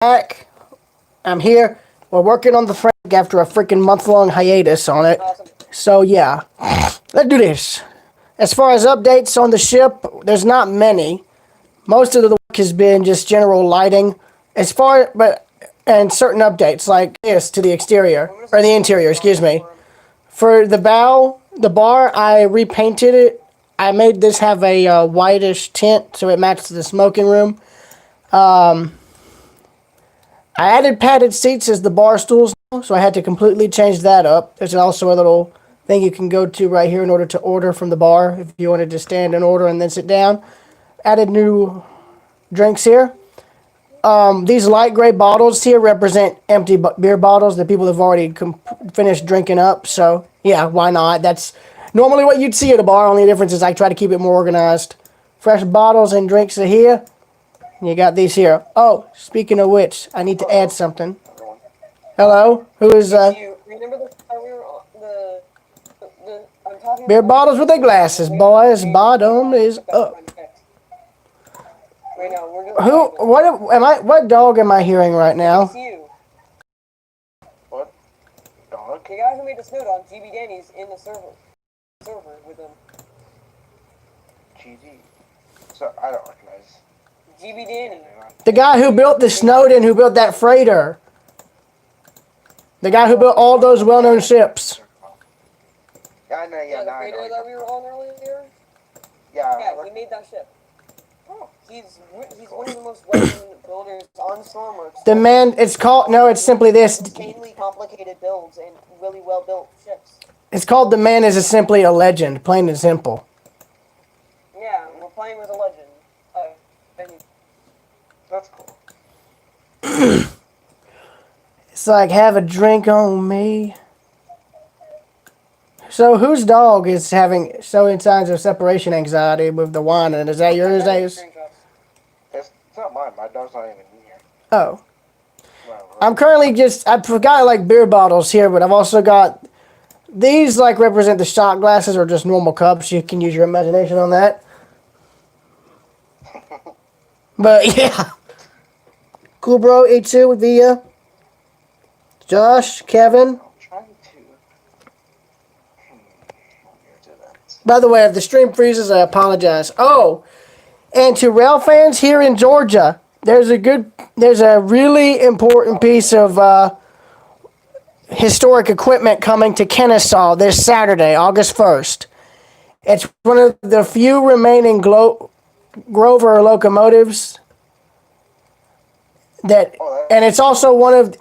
back. I'm here. We're working on the Frantic after a freaking month-long hiatus on it. So yeah, let's do this. As far as updates on the ship, there's not many. Most of the work has been just general lighting. And certain updates like this to the exterior or the interior, excuse me. For the the bar, I repainted it. I made this have a whitish tint so it matches the smoking room. I added padded seats as the bar stools now, so I had to completely change that up. There's also a little thing you can go to right here in order to order from the bar if you wanted to stand and order and then sit down. Added new drinks here. These light gray bottles here represent empty beer bottles that people have already finished drinking up. So yeah, why not? That's normally what you'd see at a bar. Only difference is I try to keep it more organized. Fresh bottles and drinks are here. You got these here. Oh, speaking of which, I need to add something. Hello? Who is, You remember the time we were on I'm talking beer bottles with their glasses, boys. Bottom is up. Wait, no, we're What dog am I hearing right now? It's you. What? Dog? The guy who made the snoot on GB Danny's in the server with him. GD. So, I don't recognize. GB Danny. The guy who built the Snowden, who built that freighter. The guy who built all those well-known ships. Yeah, I know, Yeah, the now I know. freighter that we were on earlier? Yeah, Yeah, he made that ship. He's one of the most well-known builders on Stormworks. The man, it's simply this. Insanely complicated builds and really well-built ships. It's called The Man is simply a legend, plain and simple. Yeah, we're playing with a legend. That's cool. It's like, have a drink on me. So whose dog is showing signs of separation anxiety with the wine? And is that yours, Ace? It's not mine. My dog's not even here. Oh. Well, I'm currently I've got like beer bottles here, but I've also got these like represent the shot glasses or just normal cups. You can use your imagination on that. But yeah. Cool bro, E2 Via. Josh, Kevin. I'm trying to... By the way, if the stream freezes, I apologize. Oh, and to rail fans here in Georgia, there's a really important piece of historic equipment coming to Kennesaw this Saturday, August 1st. It's one of the few remaining Grover locomotives and it's also one of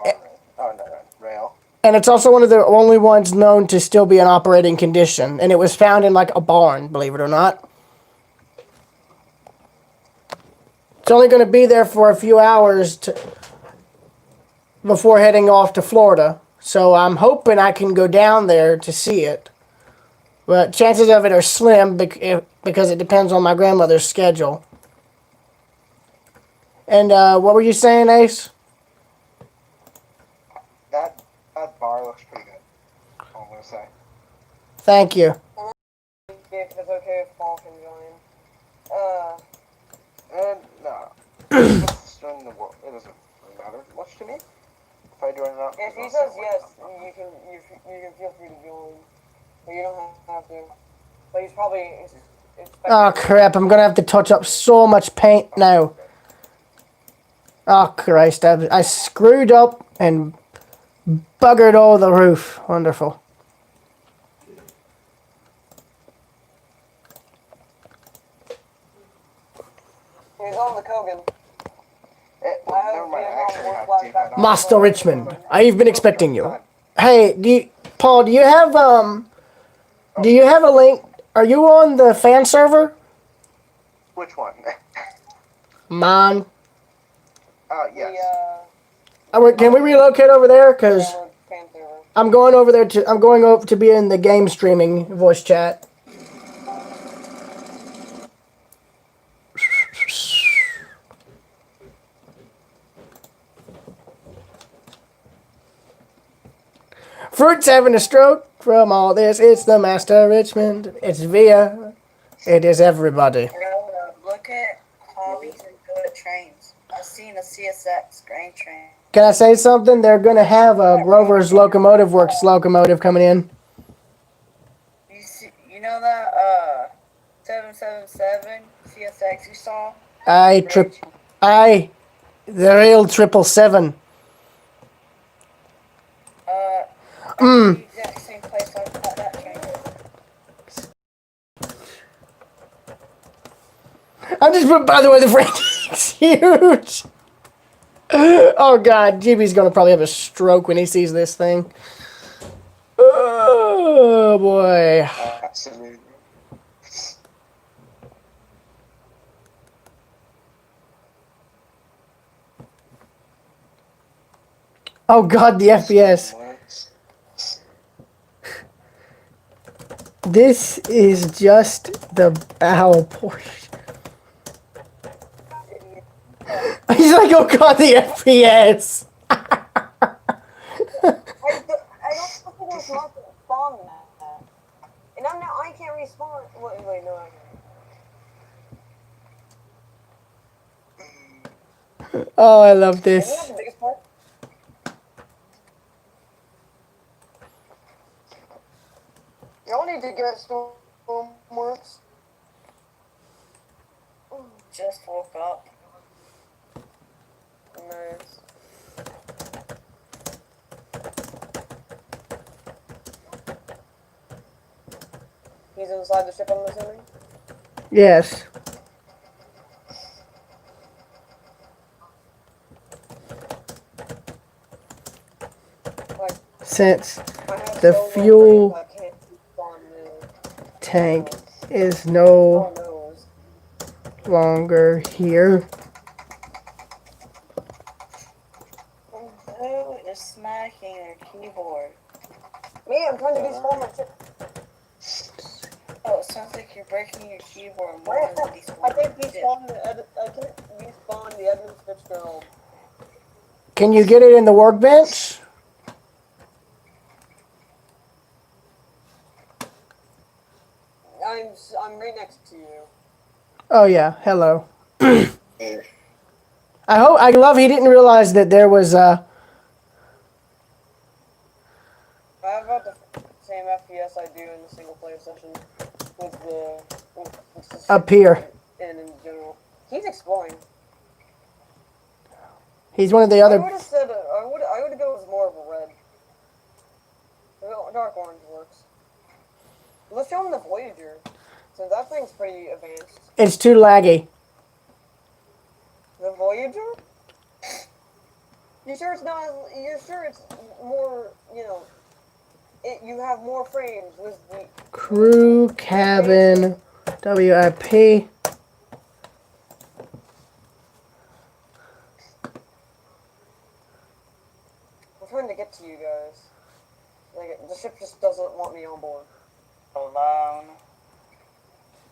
rail. And it's also one of the only ones known to still be in operating condition. And it was found in like a barn, believe it or not. It's only going to be there for a few hours before heading off to Florida. So I'm hoping I can go down there to see it. But chances of it are slim because it depends on my grandmother's schedule. And what were you saying, Ace? That bar looks pretty good. I'm going to say. Thank you. If it's okay if Paul can join. And no. It doesn't really matter much to me. If I join it out. If he says yes, you can feel free to join. But you don't have to. But he's probably expecting. Oh crap, I'm going to have to touch up so much paint now. Oh Christ, I screwed up and buggered all the roof. Wonderful. He's on the Kogan. Never mind, I actually have to take Master Richmond, I've been expecting you. Hey, Paul, do you have a link? Are you on the fan server? Which one? Mine. Oh, yes. Can we relocate over there? Cause I'm going over to be in the game streaming voice chat. Fruit's having a stroke from all this. It's the Master Richmond. It's Via. It is everybody. Look at hobbies and good trains. I've seen a CSX grain train. train. Can I say something? They're gonna have a Grover's Locomotive Works locomotive coming in. You know that 777 CSX you saw? The real 777. That's the exact same place I bought that train. I'm just, by the way, the Frantic's huge. Oh God, Jimmy's gonna probably have a stroke when he sees this thing. Oh boy. Absolutely. Oh God, the FPS. This is just the bow portion. He's like, oh God, the FPS. I don't think there's not to spawn that. And I'm now I can't respawn. Wait, no, I can't. Oh, I love Isn't that this. the biggest part? Y'all need to get Stormworks. Just woke up. Nice. He's inside the ship, I'm assuming? Yes. Like, Since I have the so much fuel brains, I can't spawn the tank is no nose. longer here. Who is smacking their keyboard? Me, I'm trying to despawn my ship. Oh, it sounds like you're breaking your keyboard more Where? than I can't these despawn the Edmund Fitzgerald. Can you get it in the workbench? I'm right next to you. Oh yeah, hello. I love he didn't realize that there was I have about the same FPS I do in the single player session with the up here. and in general. He's exploring. He's one of the I other. would have said I would go with more of a red. Dark orange works. Let's show him the Voyager. So that thing's pretty advanced. It's too laggy. The Voyager? You sure it's not? You're sure it's more? You know, you have more frames with the Crew cabin WIP. I'm trying to get to you guys. Like the ship just doesn't want me on board. alone.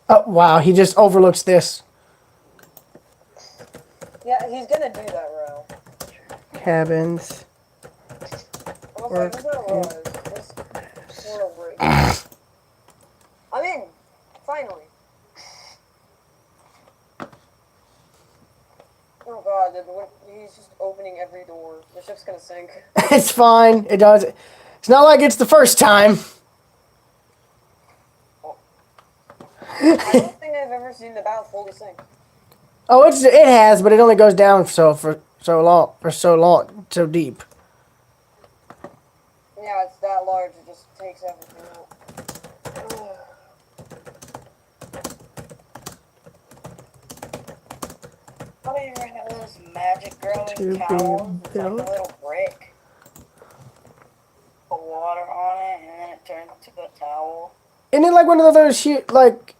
Oh wow, he just overlooks this. Yeah, he's gonna do that, Ro. Cabins. I was like, who's gonna realize this portal break? I'm in! Finally! Oh god, he's just opening every door. The ship's gonna sink. It's fine. It does. It's not like it's the first time. I don't think I've ever seen the battle fully sink. Oh, it has, but it only goes down so deep. Yeah, it's that large, it just takes everything out. How do you run out those magic growing To be towels? It's like a built. little brick. Put water on it and then it turns into a towel. Isn't it like one of those huge, like,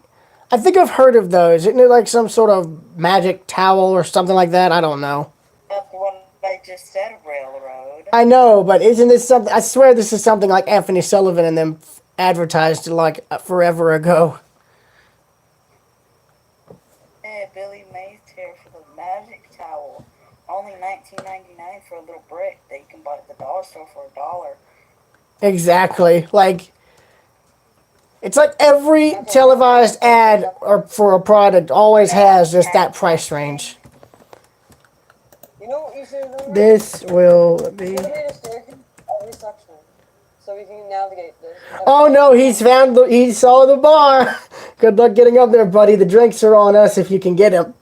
I think I've heard of those. Isn't it like some sort of magic towel or something like that? I don't know. That's what I just said, railroad. I know, but isn't this something? I swear this is something like Anthony Sullivan and them advertised like forever ago. Hey, Billy Mays here for the magic towel. Only $19.99 for a little brick that you can buy at the dollar store for $1. Exactly. Like, it's like every televised ad or for a product always has just that price range. You know you should have This will be... made a staircase every section, so we can navigate this. Oh no, he saw the bar. Good luck getting up there, buddy. The drinks are on us if you can get them.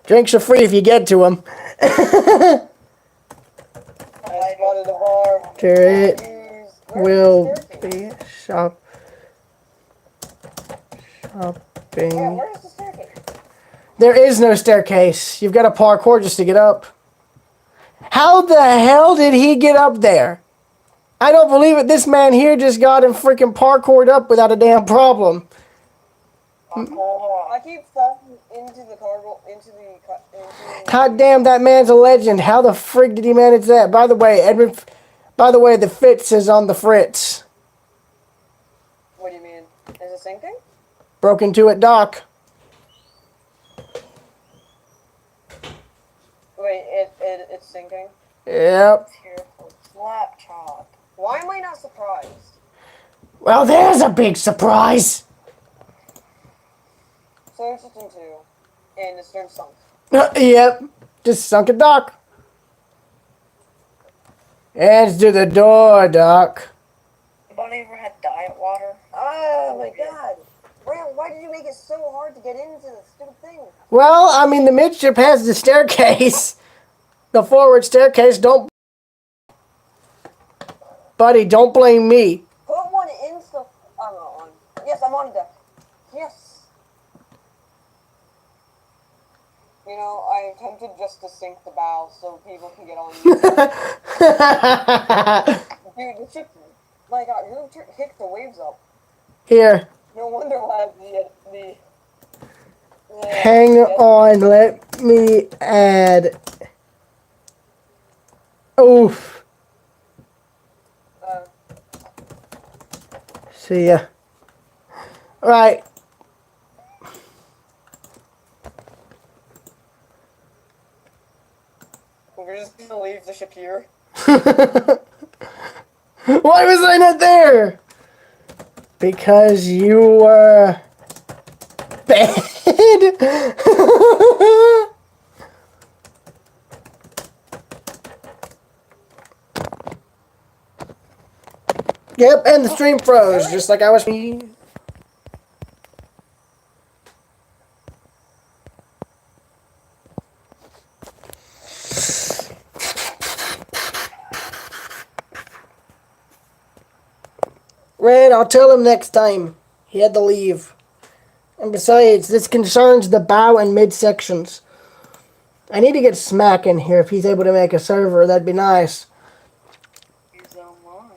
Drinks are free if you get to them. I spotted a bar. It will Where's the staircase? be shopping. Yeah, where's the staircase? There is no staircase. You've got to parkour just to get up. How the hell did he get up there? I don't believe it. This man here just got him freaking parkoured up without a damn problem. I keep falling into the cargo, into the. God damn, that man's a legend. How the frig did he manage that? By the way, Edwin. By the way, the Fitz is on the fritz. What do you mean? Is it sinking? Broke into it, Doc. Wait, it's sinking. Yep. Tearful slap chop. Why am I not surprised? Well, there's a big surprise. So it's just in two, and the stern sunk. Yep. Just sunk a Doc. Hands to the door, Doc. Anybody ever had diet water? Oh my god! Why did you make it so hard to get into the stupid thing? Well, I mean, the midship has the staircase. The forward staircase. Don't... Buddy, don't blame me. Put one in the. I'm on. Yes, I'm on deck. Yes. You know, I'm tempted just to sink the bow so people can get on. Dude, the ship. My god, who kicked the waves up? Here. No wonder why Hang on, let me add. Oof. See ya. Right. We're just gonna leave the ship here. Why was I not there? Because you were bad. Yep, and the stream froze, just like I was. Red, I'll tell him next time. He had to leave. And besides, this concerns the bow and mid sections. I need to get Smack in here. If he's able to make a server, that'd be nice. He's online.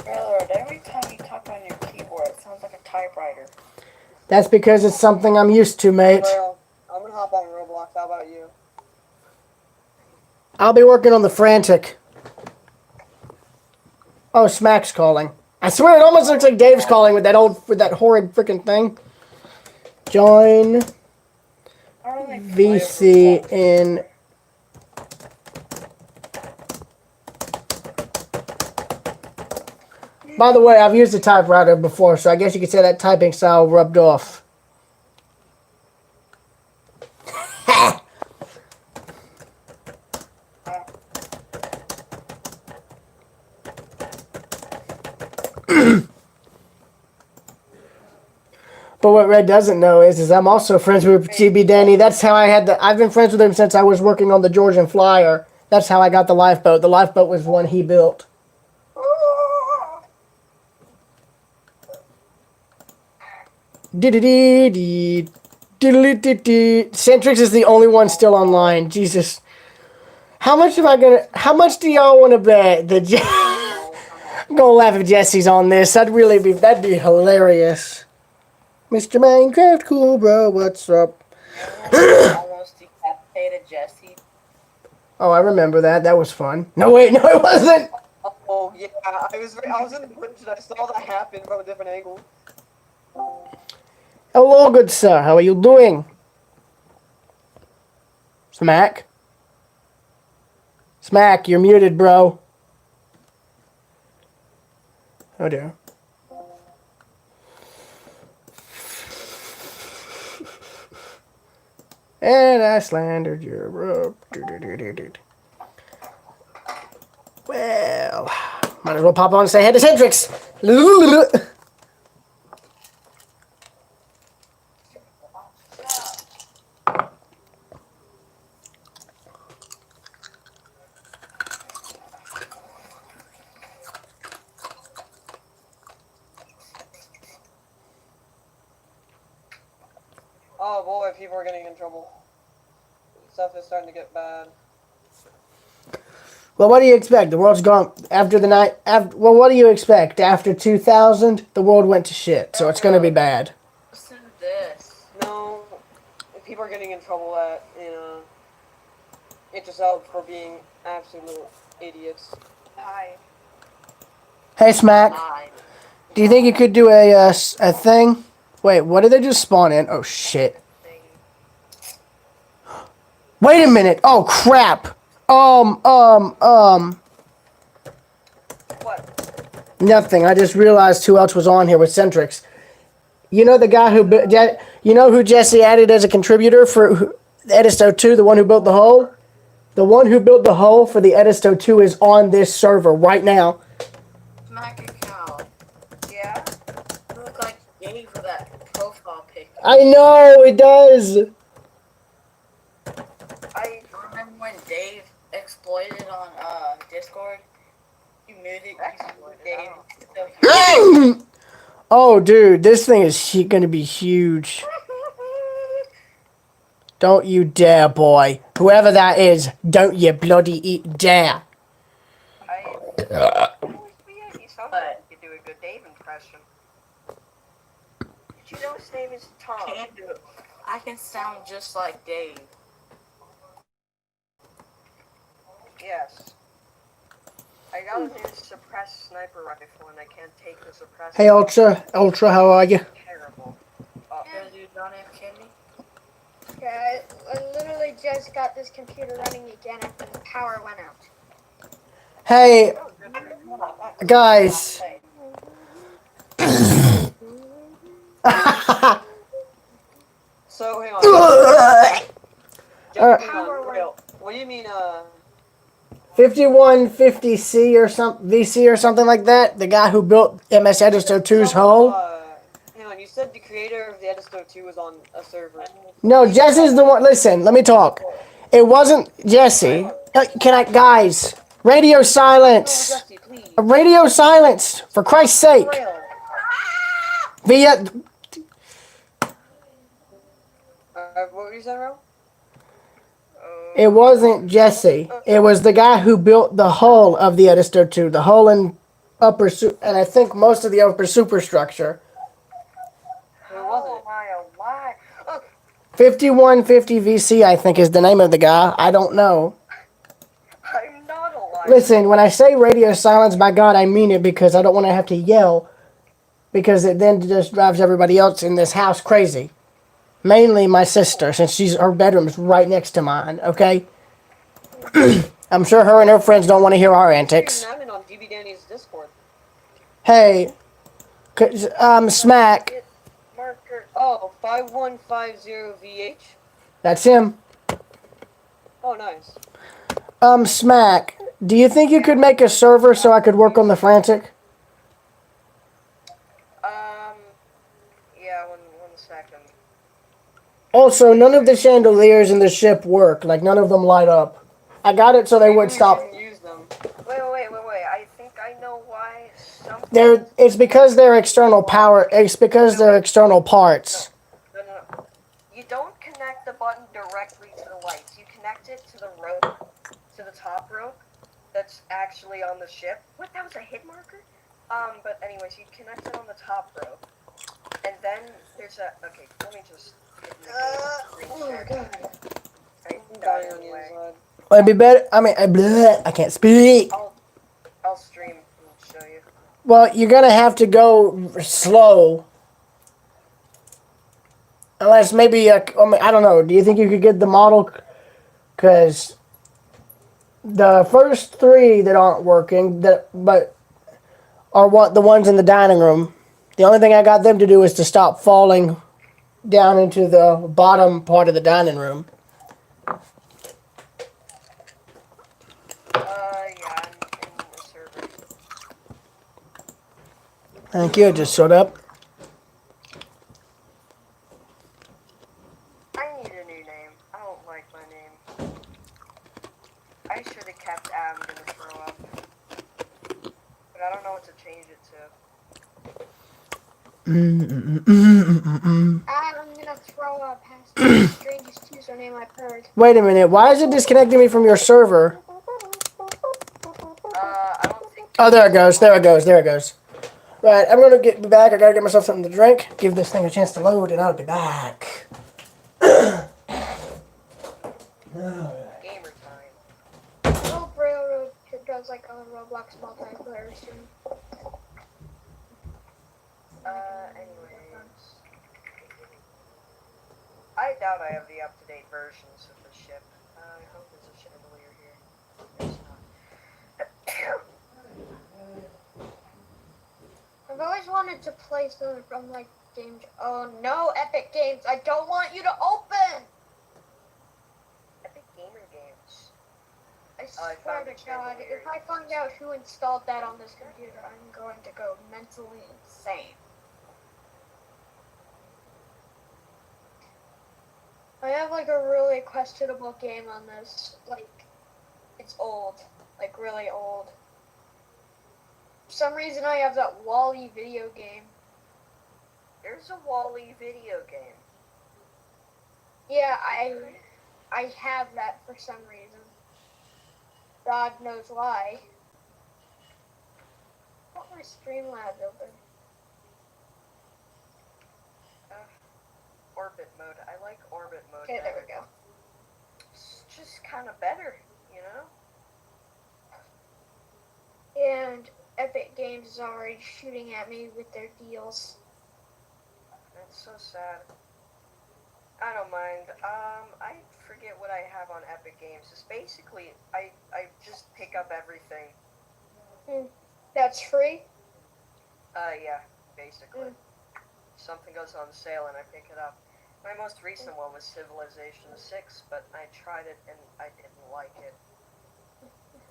Brother, every time you talk on your keyboard, it sounds like a typewriter. That's because it's something I'm used to, mate. Well, I'm gonna hop on Roblox. How about you? I'll be working on the Frantic. Oh, Smack's calling. I swear it almost looks like Dave's calling with that horrid freaking thing. Join I don't really VC Roblox. in... By the way, I've used a typewriter before, so I guess you could say that typing style rubbed off. But what Red doesn't know is I'm also friends with GB Danny. That's how I've been friends with him since I was working on the Georgian Flyer. That's how I got the lifeboat. The lifeboat was one he built. Centrix is the only one still online. Jesus. How much do y'all want to bet that I'm gonna laugh if Jesse's on this. That'd be hilarious. Mr. Minecraft Cool Bro, what's up? Almost decapitated Jesse. Oh, I remember that. That was fun. No, wait, no, it wasn't. Oh yeah, I was in the bridge and I saw that happen from a different angle. Hello, good sir. How are you doing? Smack? Smack, you're muted, bro. Oh dear. And I slandered your bro. Well, might as well pop on and say hey to Centrix. Oh boy, people are getting in trouble. Stuff is starting to get bad. Well, what do you expect? The world's gone after the night. Well, what do you expect? After 2000, the world went to shit, so it's going to be bad. Listen to this. No, people are getting in trouble at Intercell for being absolute idiots. Hi. Hey, Smack. Hi. Do you think you could do a thing? Wait, what did they just spawn in? Oh shit! Wait a minute! Oh crap! What? Nothing. I just realized who else was on here with Centrix. You know the guy who you know who Jesse added as a contributor for Edisto 2, the one who built the hull? The one who built the hull for the Edisto 2 is on this server right now. Smack account. Yeah? You look like Dave for that profile pic. I know it does. I remember when Dave exploited on Discord. You muted Dave. So Oh, dude, this thing is gonna be huge. Don't you dare, boy. Whoever that is, don't you bloody dare. You sound like you could do a good Dave impression. Did you know his name is Tom? can't do it. I can sound just like Dave. Yes. I got a new suppressed sniper rifle and I can't take the suppressed. Hey, Ultra, how are you? Terrible. Because you don't have candy? Yeah, I literally just got this computer running again after the power went out. Hey, guys. So hang on. Alright. Hang on, real. What do you mean, 5150C or something, VC or something like that. The guy who built MS Edisto 2's hull. Hang on, you said the creator of the Edisto 2 was on a server. No, Jesse's the one. Listen, let me talk. It wasn't Jesse. Can I, guys? Radio silence. Jesse, please. Radio silence, for Christ's sake. Real. Via. What were you saying, Ro? It wasn't Jesse. It was the guy who built the hull of the Edisto 2, the hull and and I think most of the upper superstructure. Who was it? Oh my. 5150 VC, I think, is the name of the guy. I don't know. I'm not alive. Listen, when I say radio silence, by God, I mean it because I don't want to have to yell because it then just drives everybody else in this house crazy. Mainly my sister, since her bedroom's right next to mine, okay? I'm sure her and her friends don't want to hear our antics. I'm on DB Danny's Discord. Hey, Smack, Marker. Oh, 5150VH? that's him. Oh, nice. Smack, do you think you could make a server so I could work on the Frantic? Yeah, one second. Also, none of the chandeliers in the ship work. Like, none of them light up. I got it so they would stop. Use them. Wait. I think I know why something. It's because they're external power. It's because they're external parts. No. You don't connect the button directly to the lights. You connect it to the rope, to the top rope that's actually on the ship. What, that was a hit marker? But anyways, you connect it on the top rope. And then there's okay, let me just Oh my god. I'm I'm dying on the inside. It'd be better. I mean, I can't speak. I'll stream and show you. Well, you're gonna have to go slow. Unless maybe, I don't know. Do you think you could get the model? Because The first three that aren't working, but are what the ones in the dining room. The only thing I got them to do is to stop falling down into the bottom part of the dining room. Yeah, I'm in the server. Thank you. It just showed up. I need a new name. I don't like my name. I should have kept I'm gonna throw up. But I don't know what to change it to. I'm gonna throw up. Has to be the strangest username I've heard. Wait a minute. Why is it disconnecting me from your server? I don't think. Oh, there it goes. There it goes. There it goes. Right, I'm gonna be back. I gotta get myself something to drink. Give this thing a chance to load, and I'll be back. Gamer time. Rope Railroad does like a Roblox multiplayer stream. Anyways. I doubt I have the up-to-date versions of the ship. I hope there's a chandelier here. There's not. I've always wanted to play something from like games. Oh no, Epic Games! I don't want you to open. Epic Gamer Games. I I swear found to a God, chandelier. if I find out who installed that on this computer, I'm going to go mentally insane. I have like a really questionable game on this. Like, it's old. Like, really old. For some reason, I have that Wall-E video game. There's a Wall-E video game. Yeah, I have that for some reason. God knows why. I want my Streamlabs open. Orbit mode. I like orbit mode. Okay, there we go. It's just kind of better, you know? And Epic Games is already shooting at me with their deals. That's so sad. I don't mind. I forget what I have on Epic Games. It's basically, I just pick up everything. That's free? Yeah, basically. Something goes on sale and I pick it up. My most recent one was Civilization 6, but I tried it and I didn't like it.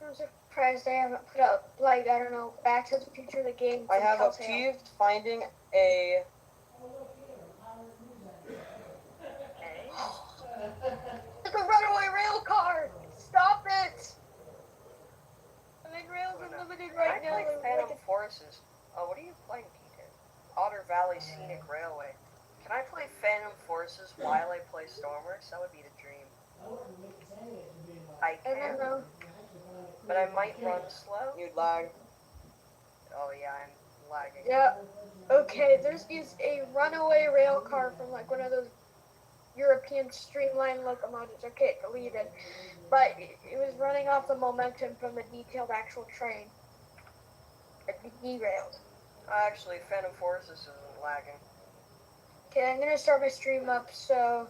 I'm surprised they haven't put out, like, I don't know, Back to the Future, the game. I have Telltale. achieved finding a. It's a runaway rail car! Stop it! I'm in Rails Unlimited right now. I play Phantom Forces. Oh, what are you playing, Keaton? Otter Valley Scenic Railway. Can I play Phantom Forces while I play Stormworks? That would be the dream. I I don't can, know. but I might run slow. You'd lag. Oh yeah, I'm lagging. Yeah. Okay, there's a runaway rail car from like one of those European streamlined locomotives. Okay, deleted. But it was running off the momentum from the detailed actual train. It derailed. Actually, Phantom Forces isn't lagging. Okay, I'm gonna start my stream up, so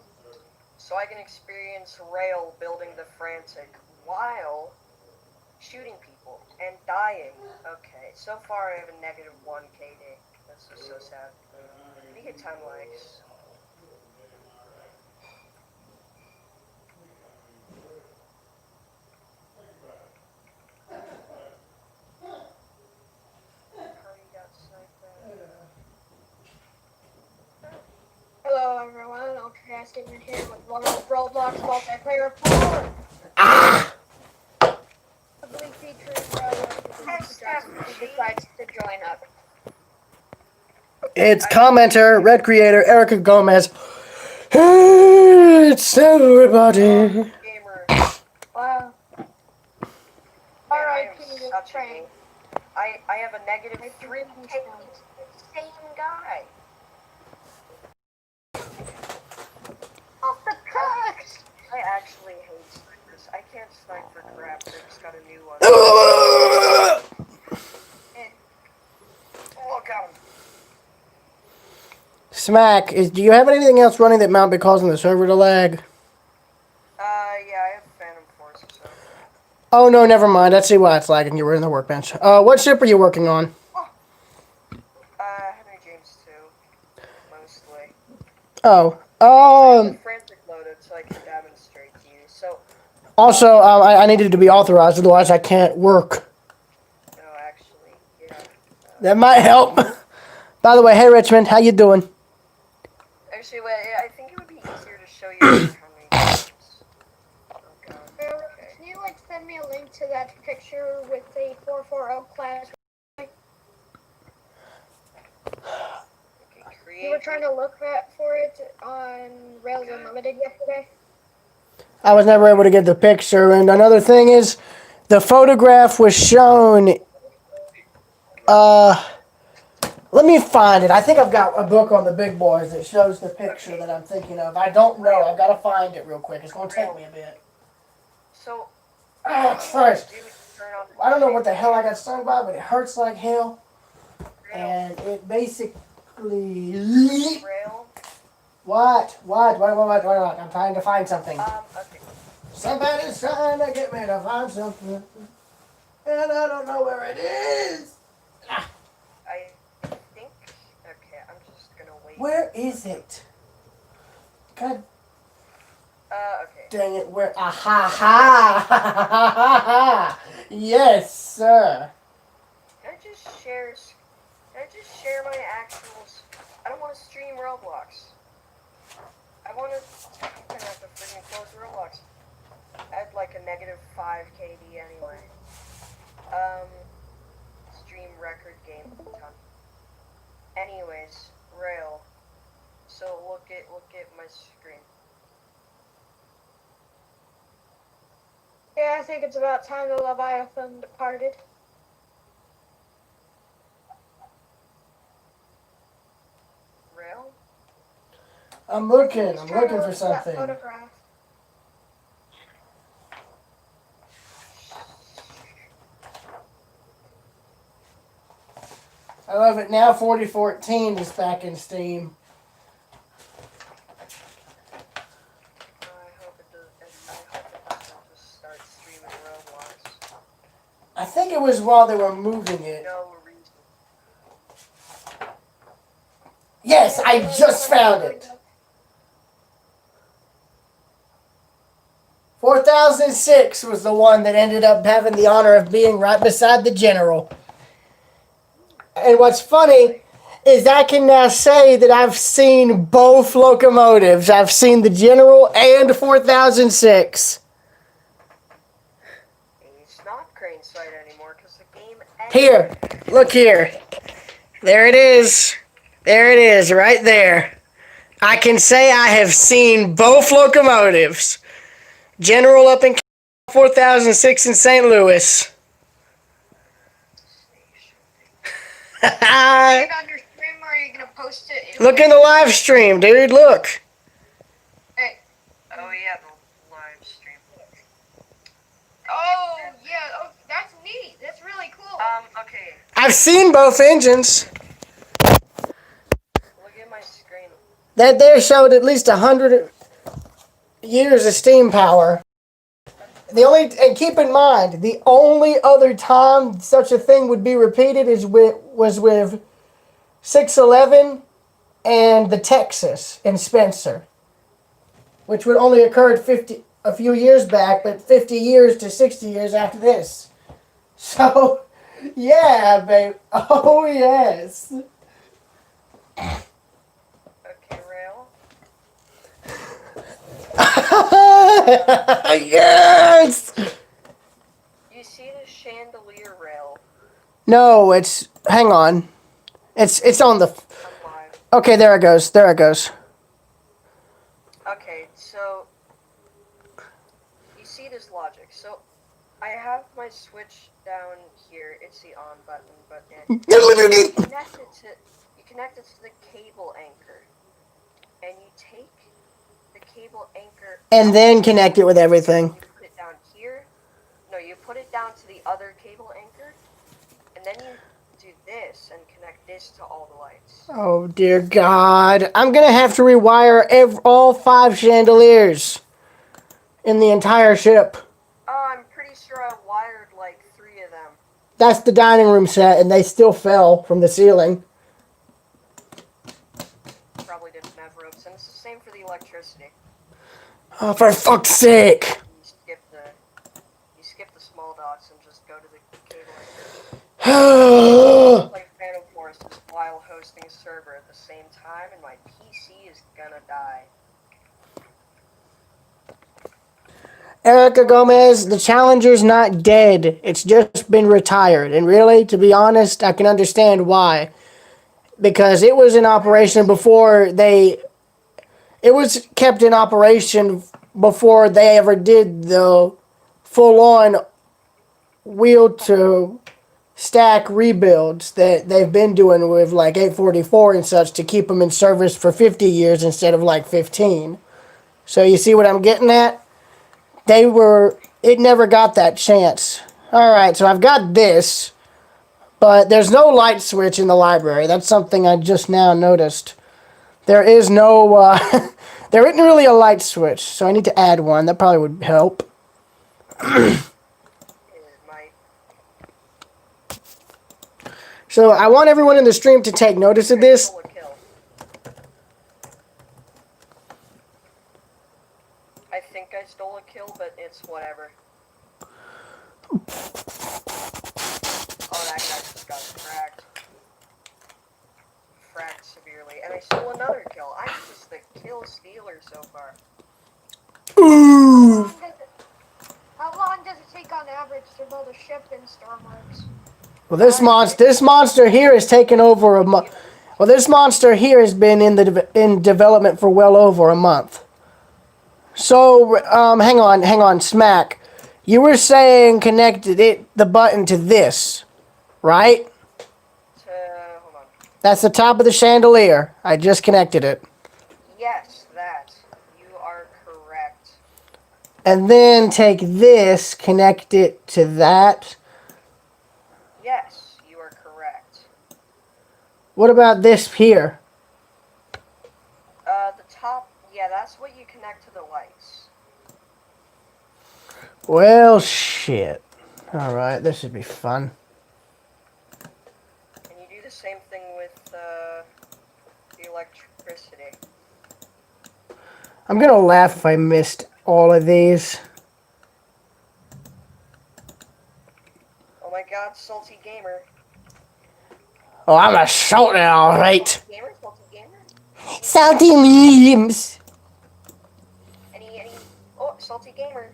I can experience Rail building the Frantic while shooting people and dying. Okay, so far I have a negative 1 KD. That's just so sad. We get 10 likes. Party got sniped at. hello everyone, Ultracast Gamer here with one of Roblox multiplayer 4. Heavily featuring who decides to join up. It's commenter, Red Creator, Erica Gomez. It's everybody. Gamer. Wow. Man, I R.I.P. am this such a train. noob. I have a negative 3 KD. Same guy. Off the tracks! I actually hate snipers. I can't snipe for crap. They just got a new one. Look at him. Smack, do you have anything else running that might be causing the server to lag? Yeah, I have Phantom Forces. So. Oh, no, never mind. I see why it's lagging. You were in the workbench. What ship are you working on? Henry James 2, mostly. Oh, I have the Frantic loaded so I can demonstrate to you. So, also, I needed to be authorized, otherwise I can't work. no, actually, yeah. That might help. By the way, hey, Richmond, how you doing? Actually, wait, I think it would be easier to show you Henry James. Oh, God. Okay. Can you like send me a link to that picture with a 440 class? Okay, create. You were trying to look for it on Rails Unlimited yesterday. I was never able to get the picture, and another thing is, the photograph was shown, let me find it. I think I've got a book on the big boys that shows the picture that I'm thinking of. I don't know. I've got to find it real quick. It's going to take me a bit. So, Oh, Christ. you would turn on I don't know what the hell I got stung by, but it hurts like hell. Rail. And it basically... Rail. What? I'm trying to find something. Okay. Somebody's trying to get me to find something. And I don't know where it is. I think. Okay, I'm just gonna wait. Where is it? God Okay. dang it, where? Ha! Yes, sir. Can I just share my actuals? I don't want to stream Roblox. I want to. I'm gonna have to freaking close Roblox. I had like a negative 5 KD anyway. Stream record game time. Anyways, Rail. So look at my screen. Yeah, I think it's about time the Leviathan departed. Rail. I'm looking He's for trying to look at that something. photograph. I love it. Now 4014 is back in Steam. I hope it doesn't just start streaming Roblox. I think it was while they were moving it. No reason. Yes, I just found it. 4006 was the one that ended up having the honor of being right beside the general. And what's funny is I can now say that I've seen both locomotives. I've seen the general and 4006. It's not crane sight anymore because the game ended. Here, look here. There it is. There it is, right there. I can say I have seen both locomotives. General up in 4006 in St. Louis. Put it on your stream, or are you gonna post it? Look in the live stream, dude. Look. Hey. Oh yeah, the live stream. Oh yeah. Oh, that's neat. That's really cool. Okay. I've seen both engines. Look at my screen. That there showed at least 100 years of steam power. And keep in mind, the only other time such a thing would be repeated was with 611 and the Texas in Spencer, which would only occurred a few years back, but 50 years to 60 years after this. So, yeah, babe. Oh, yes. Okay, Rail. Yes! You see the chandelier rail? No, hang on. It's on the, I'm live. okay, there it goes. There it goes. Okay, so you see this logic. So I have my switch down here. It's the on button, but you connect it to the cable anchor, and you take the cable anchor And then connect it with everything. You put it down here. No, you put it down to the other cable anchor, and then you do this and connect this to all the lights. Oh, dear God. I'm going to have to rewire all 5 chandeliers in the entire ship. Oh, I'm pretty sure I That's the dining room set, and they still fell from the ceiling. Probably didn't have ropes, and it's the same for the electricity. Oh, for fuck's sake! You skip the small dots and just go to the cable anchor. Play Phantom Forces while hosting a server at the same time, and my PC is gonna die. Erica Gomez, the Challenger's not dead. It's just been retired. And really, to be honest, I can understand why. Because it was in operation before they... It was kept in operation before they ever did the full-on wheel-to-stack rebuilds that they've been doing with, like, 844 and such to keep them in service for 50 years instead of, like, 15. So you see what I'm getting at? It never got that chance. Alright, so I've got this, but there's no light switch in the library. That's something I just now noticed. There is no, there isn't really a light switch, so I need to add one. That probably would help. So I want everyone in the stream to take notice of this. I think I stole a kill, but it's whatever. Oh, that guy just got fragged. Fragged severely. And I stole another kill. I'm just the kill stealer so far. Ooh. How long does it take on average to build a ship in Stormworks? Well, this monster here has taken over a month. Well, this monster here has been in development for well over a month. So, hang on, Smack. You were saying connected the button to this, right? Hold on. That's the top of the chandelier. I just connected it. Yes, that. You are correct. And then take this, connect it to that. Yes, you are correct. What about this here? The top, yeah, that's what you connect to the lights. Well, shit. Alright, this should be fun. And you do the same thing with, the electricity. I'm gonna laugh if I missed all of these. Oh my god, Salty Gamer. Oh, I'm a salty, alright. Salty Gamer, Salty Gamer. Salty memes. Oh, Salty Gamer.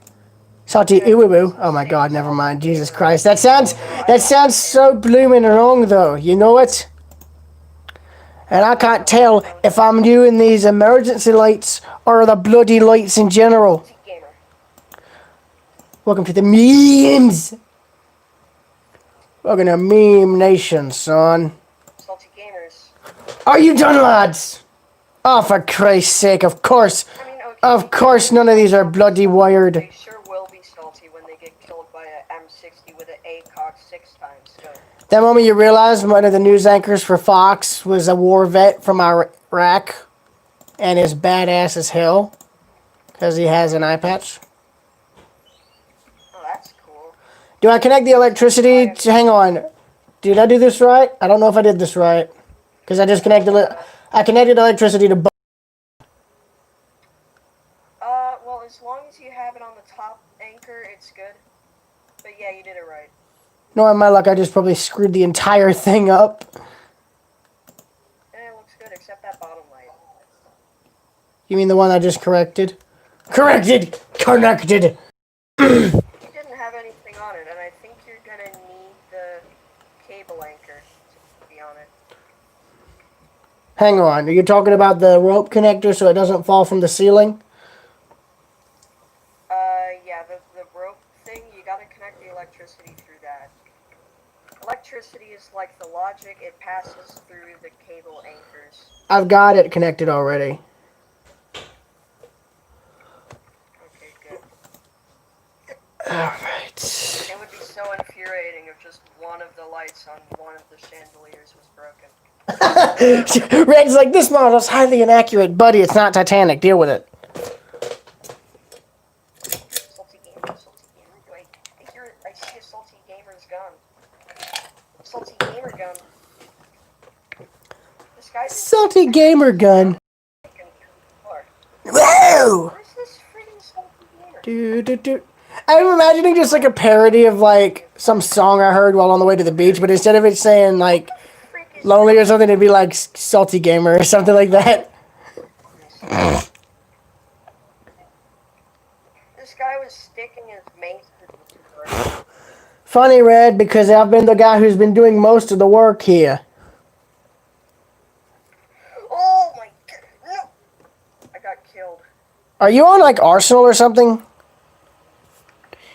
Salty ooh. Oh my god, never mind. Jesus Christ. That sounds so blooming wrong though. You know it? And I can't tell if I'm doing these emergency lights or the bloody lights in general. Salty Gamer. Welcome to the memes. Welcome to Meme Nation, son. Salty Gamers. Are you done, lads? Oh, for Christ's sake, of course. I mean, okay, Of course none of these are bloody wired. they sure will be salty when they get killed by a M60 with an ACOG 6 times scope. That moment you realize one of the news anchors for Fox was a war vet from Iraq and is badass as hell because he has an eye patch. Oh, that's cool. Do I connect the electricity to... Hang on. Did I do this right? I don't know if I did this right. Because I just connected... I connected electricity to... Well, as long as you have it on the top anchor, it's good. But yeah, you did it right. Knowing my luck, I just probably screwed the entire thing up. And it looks good, except that bottom light. You mean the one I just corrected? Corrected! Connected! You didn't have anything on it, and I think you're gonna need the cable anchor to be on it. Hang on, are you talking about the rope connector so it doesn't fall from the ceiling? Yeah, the rope thing, you gotta connect the electricity through that. Electricity is like the logic, it passes through the cable anchors. I've got it connected already. Okay, good. Alright. It would be so infuriating if just one of the lights on one of the chandeliers was broken. Red's like, this model's highly inaccurate. Buddy, it's not Titanic. Deal with it. Salty Gamer, Salty Gamer? I see a Salty Gamer's gun. salty gamer gun. This guy's Salty gamer gun. Whoa! Where's this freaking salty gamer? Do. I'm imagining just like a parody of like some song I heard while on the way to the beach, but instead of it saying like Freak is lonely or something, it'd be like salty gamer or something like that. This guy was sticking his mace to the door. Funny, Red, because I've been the guy who's been doing most of the work here. Oh my god, no! I got killed. Are you on like Arsenal or something?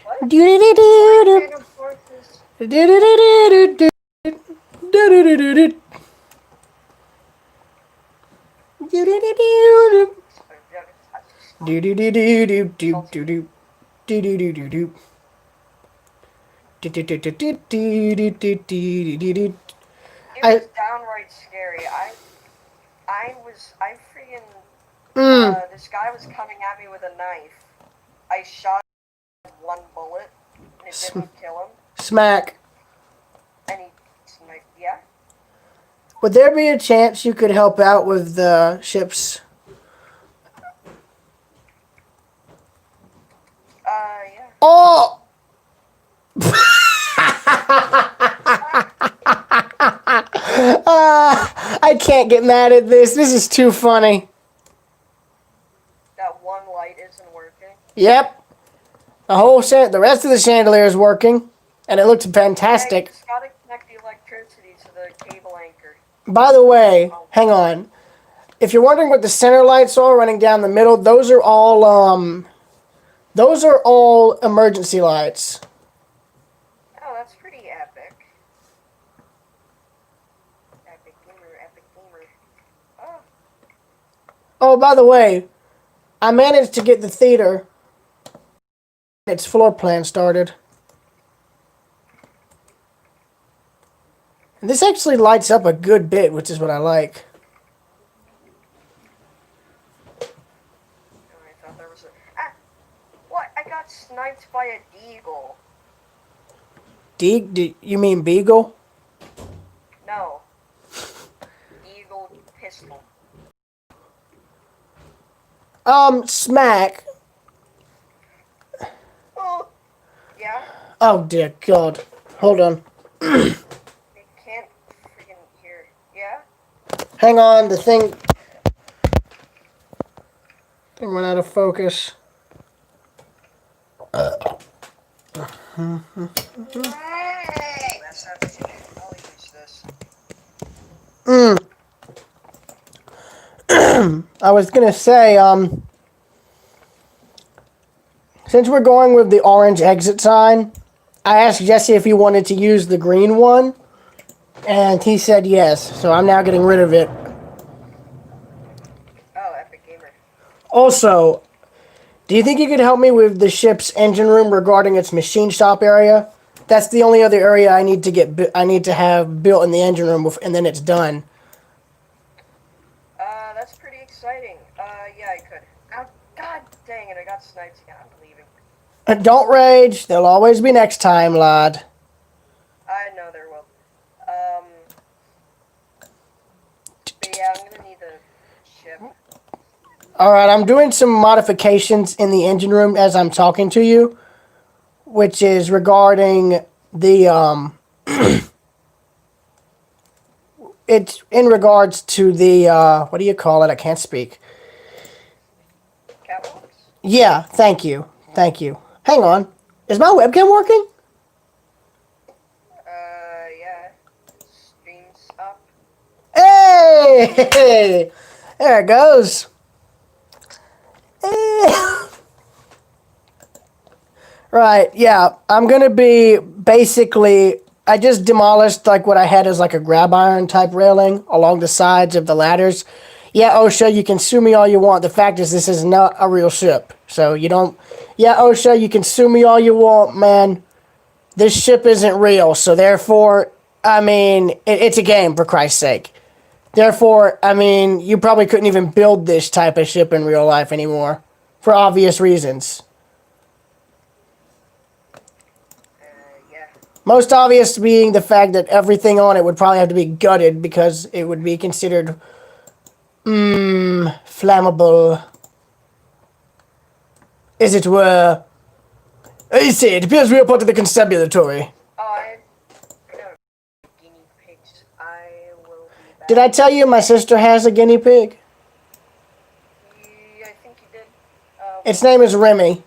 What? Do-do-do-do-do. Random forces. Do-do-do-do-do. Do-do-do-do-do. Do-do-do-do-do. Do-do-do-do-do-do-do-do. Do-do-do-do-do. Do-do-do-do-do-do-do-do-do-do. It was downright scary. I freaking, this guy was coming at me with a knife. I shot him with one bullet, and it didn't kill him, Smack. and he sniped, yeah? Would there be a chance you could help out with the ships? Yeah. Oh! I can't get mad at this. This is too funny. That one light isn't working. Yep. The rest of the chandelier is working, and it looks Yeah, you fantastic. just gotta connect the electricity to the cable anchor. By the way, hang on. If you're wondering what the center lights are running down the middle, those are all emergency lights. Oh, that's pretty epic. Epic gamer, epic gamer. Oh, Oh, by the way, I managed to get the theater its floor plan started. And this actually lights up a good bit, which is what I like. I thought there was a... Ah! What? I got sniped by a deagle. You mean Beagle? No. Eagle pistol. Smack. Oh! Yeah? Oh, dear God. Hold on. I can't freaking hear. Yeah? Hang on, the thing went out of focus. That's not the I'll use this. I was gonna say, since we're going with the orange exit sign, I asked Jesse if he wanted to use the green one, and he said yes, so I'm now getting rid of it. Oh, epic gamer. Also, do you think you could help me with the ship's engine room regarding its machine shop area? That's the only other area I need to have built in the engine room, and then it's done. That's pretty exciting. Yeah, I could. Oh, god dang it, I got sniped again. I'm leaving. Don't rage. There'll always be next time, lad. I know there will. But yeah, I'm gonna need a ship. Alright, I'm doing some modifications in the engine room as I'm talking to you, which is regarding the, it's in regards to the, what do you call it? I can't speak. Catwalks? Yeah, thank you. Thank you. Hang on. Is my webcam working? Yeah. Streams up. Hey! There it goes. Eh. Right, yeah. I'm going to be basically... I just demolished like what I had as like a grab iron type railing along the sides of the ladders. Yeah, OSHA, you can sue me all you want. The fact is this is not a real ship. So you don't... Yeah, OSHA, you can sue me all you want, man. This ship isn't real. So therefore, I mean, it's a game, for Christ's sake. Therefore, I mean, you probably couldn't even build this type of ship in real life anymore. For obvious reasons. Yeah. Most obvious being the fact that everything on it would probably have to be gutted because it would be considered flammable, as it were. I say, it appears we are part of the constabulary. Oh, I know guinea pigs. I will be back. Did I tell you my sister has a guinea pig? I think you did. Its name is Remy.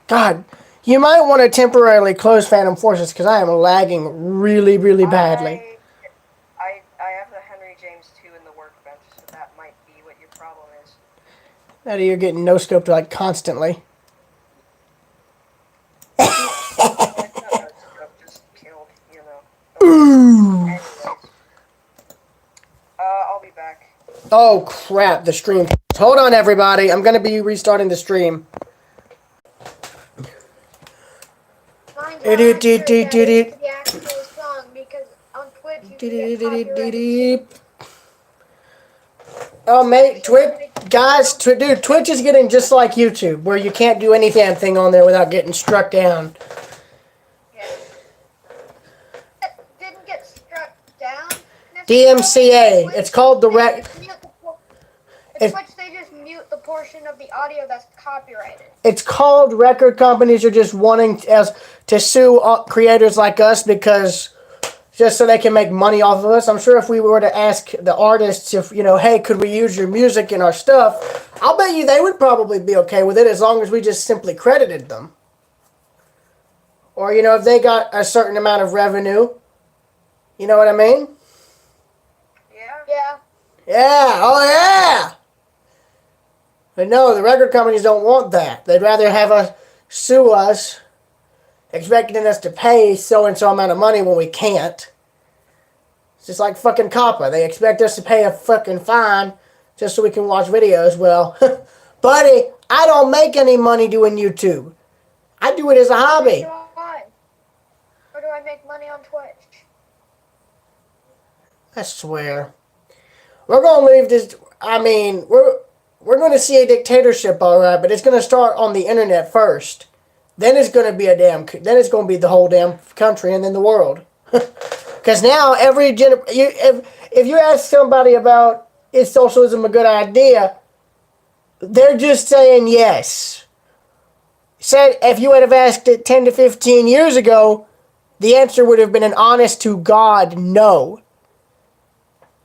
God, you might want to temporarily close Phantom Forces because I am lagging really, really badly. I have the Henry James 2 in the workbench, so that might be what your problem is. That you're getting no-scoped like constantly. Just killed, you know. Anyways. I'll be back. Oh crap, the stream. Hold on everybody, I'm gonna be restarting the stream. Mine's not accurate that it's the actual song because on Twitch you can get copyrighted. Oh mate, dude, Twitch is getting just like YouTube, where you can't do any damn thing on there without getting struck down. Yeah. It didn't get struck down. DMCA. It's called the rec. It's Twitch, they just mute the portion of the audio that's copyrighted. It's called record companies are just wanting to sue creators like us because just so they can make money off of us. I'm sure if we were to ask the artists if, you know, hey, could we use your music in our stuff, I'll bet you they would probably be okay with it as long as we just simply credited them. Or, you know, if they got a certain amount of revenue. You know what I mean? Yeah. Yeah, oh yeah! But no, the record companies don't want that. They'd rather have us sue us, expecting us to pay so-and-so amount of money when we can't. It's just like fucking COPPA. They expect us to pay a fucking fine just so we can watch videos. Well, buddy, I don't make any money doing YouTube. I do it as a hobby. Or do I make money on Twitch? I swear. We're going to leave this... I mean, we're going to see a dictatorship, all right, but it's going to start on the internet first. Then it's going to be then it's going to be the whole damn country and then the world. Because now if you ask somebody about is socialism a good idea, they're just saying yes. Said if you would have asked it 10 to 15 years ago, the answer would have been an honest to God no.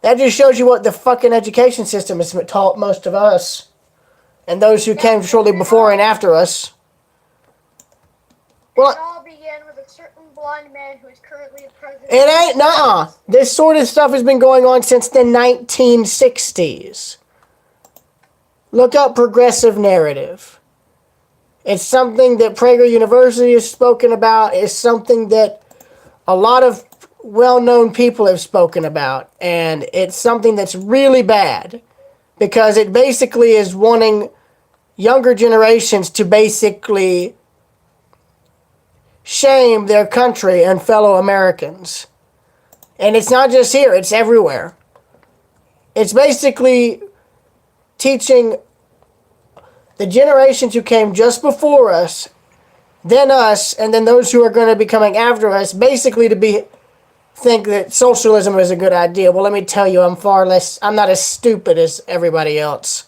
That just shows you what the fucking education system has taught most of us. And those who came shortly before and after us. Well, it all began with a certain blonde man who is currently the president. It ain't, nuh-uh. This sort of stuff has been going on since the 1960s. Look up progressive narrative. It's something that Prager University has spoken about. It's something that a lot of well-known people have spoken about. And it's something that's really bad. Because it basically is wanting younger generations to basically shame their country and fellow Americans. And it's not just here, it's everywhere. It's basically teaching the generations who came just before us, then us, and then those who are going to be coming after us, basically to think that socialism is a good idea. Well, let me tell you, I'm not as stupid as everybody else.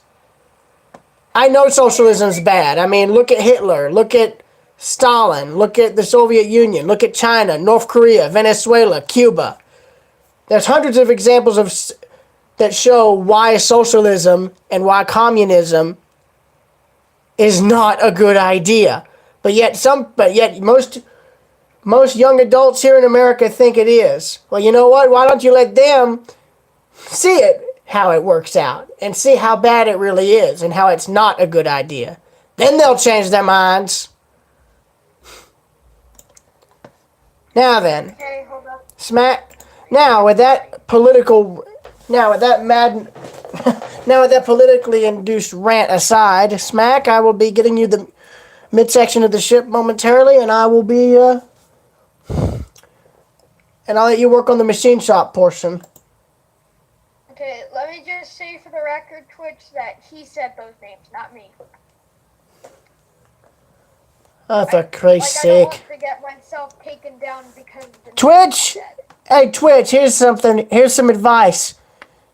I know socialism's bad. I mean, look at Hitler, look at Stalin, look at the Soviet Union, look at China, North Korea, Venezuela, Cuba. There's hundreds of examples that show why socialism and why communism is not a good idea. But yet most young adults here in America think it is. Well, you know what? Why don't you let them see it, how it works out, and see how bad it really is and how it's not a good idea. Then they'll change their minds. Now then, Okay, hold up. now with that politically induced rant aside, Smack, I will be getting you the midsection of the ship momentarily, and I will be, and I'll let you work on the machine shop portion. Okay, let me just say for the record, Twitch, that he said those names, not me. Oh, for Like, Christ's I don't want sake. to get myself taken down because the Twitch! dead. Hey, Twitch, here's something. Here's some advice.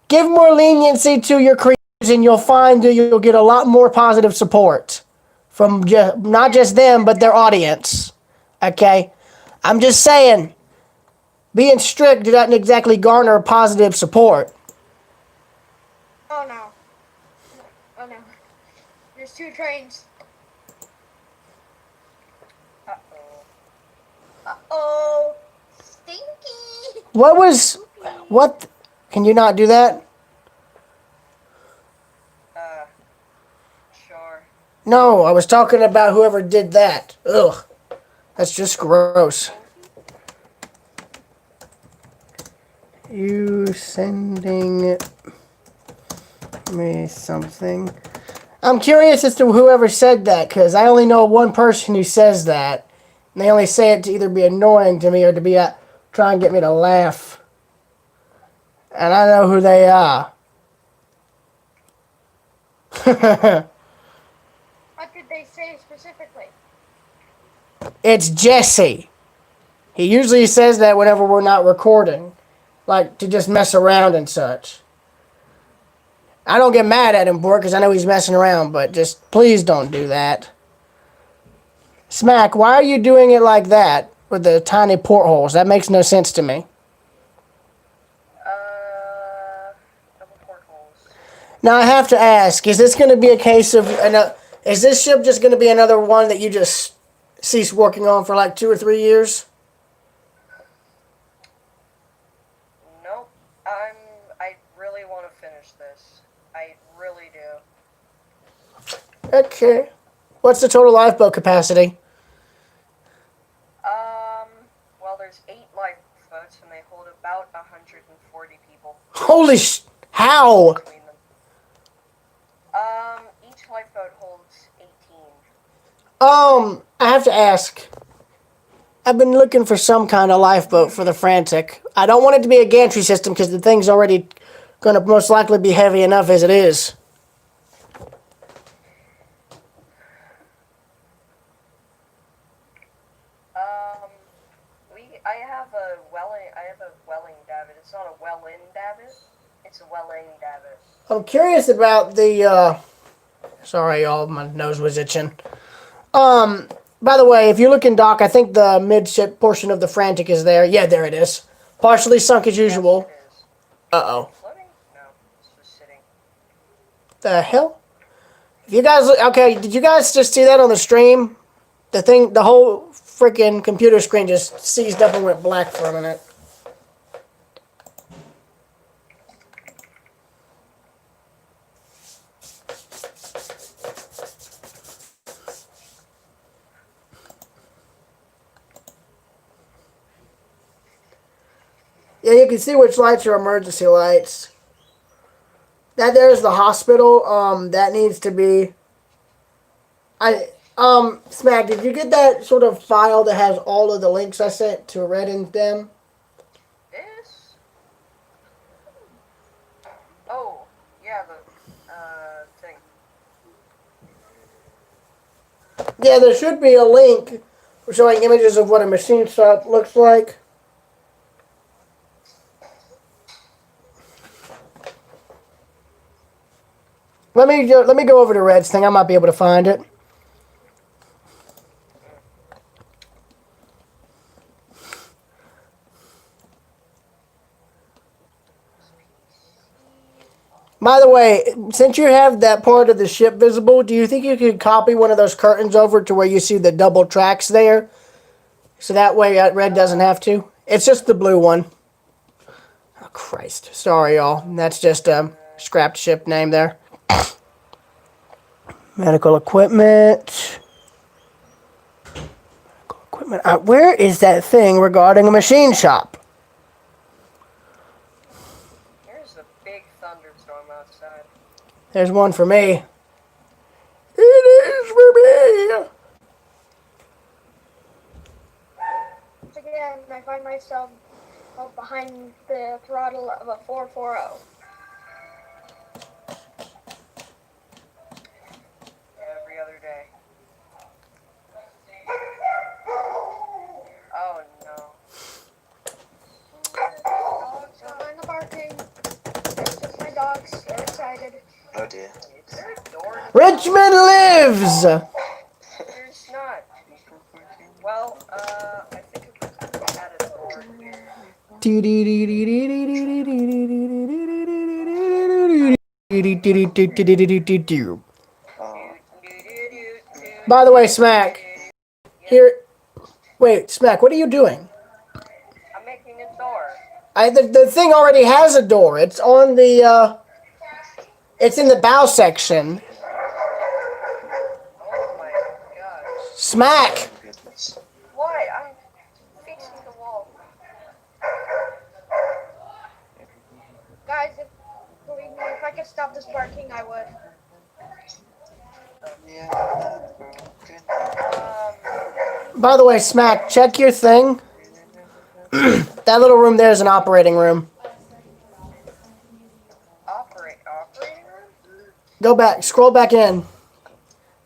Give more leniency to your creators, and you'll find that you'll get a lot more positive support from not just them, but their audience. Okay? I'm just saying, being strict doesn't exactly garner positive support. Oh no. Oh no. There's 2 trains. Uh-oh. Uh-oh. Stinky. What? Can you not do that? Uh, sure. No, I was talking about whoever did that. Ugh. That's just gross. You sending me something? I'm curious as to whoever said that, because I only know one person who says that. And they only say it to either be annoying to me or to be try and get me to laugh. And I know who they are. What did they say specifically? It's Jesse. He usually says that whenever we're not recording. Like, to just mess around and such. I don't get mad at him for it because I know he's messing around, but just please don't do that. Smack, why are you doing it like that with the tiny portholes? That makes no sense to me. Double portholes. Now I have to ask: is this going to be a case of is this ship just going to be another one that you just cease working on for like 2 or 3 years? Nope. I really want to finish this. I really do. Okay. What's the total lifeboat capacity? Well, there's 8 lifeboats, and they hold about 140 people Holy how? between them. Each lifeboat holds 18. I have to ask. I've been looking for some kind of lifeboat for the Frantic. I don't want it to be a gantry system because the thing's already going to most likely be heavy enough as it is. I have a welling davit. It's not a well-in davit. It's a welling davit. I'm curious about the, sorry y'all, my nose was itching. By the way, if you're looking, Doc, I think the midship portion of the Frantic is there. Yeah, there it is. Partially sunk as usual. Yes, it is. Uh-oh. Floating? No, it's just sitting. The hell? If you guys, okay, did you guys just see that on the stream? The whole freaking computer screen just seized up and went black for a minute. Yeah, you can see which lights are emergency lights. That there's the hospital. That needs to be. Smack, did you get that sort of file that has all of the links I sent to Red and them? This? Oh, yeah, the, thing. Yeah, there should be a link showing images of what a machine shop looks like. Let me go over to Red's thing. I might be able to find it. By the way, since you have that part of the ship visible, do you think you could copy one of those curtains over to where you see the double tracks there? So that way Red doesn't have to. It's just the blue one. Oh, Christ. Sorry, y'all. That's just a scrapped ship name there. Medical equipment. Where is that thing regarding a machine shop? There's a big thunderstorm outside. There's one for me. It is for me. Again, I find myself behind the throttle of a 440. Every other day. idea. Is there a door? Richmond lives! There's not. Well, I think if we could add a door here. Oh, By the way, Smack, here. Wait, Smack, what are you doing? I'm making a door. The thing already has a door. It's on the, it's in the bow section. Oh my god. Smack! my goodness. Why? I'm fixing the wall. Guys, believe me, if I could stop this barking, I would. Yeah, no, broken. By the way, Smack, check your thing. That little room there is an operating room. Operating room? Go back, scroll back in.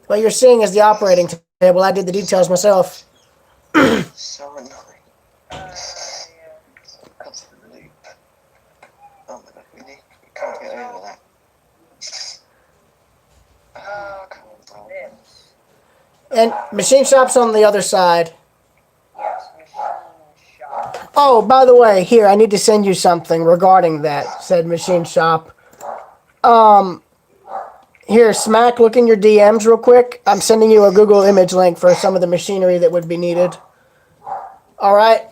What you're seeing is the operating table. I did the details myself. So annoying. Yeah. Constant loop. Oh my god, we can't get over that. Oh, come on, bro. This. And machine shop's on the other side. Yes, machine shop. Oh, by the way, here, I need to send you something regarding that, said machine shop. Here, Smack, look in your DMs real quick. I'm sending you a Google image link for some of the machinery that would be needed. Alright?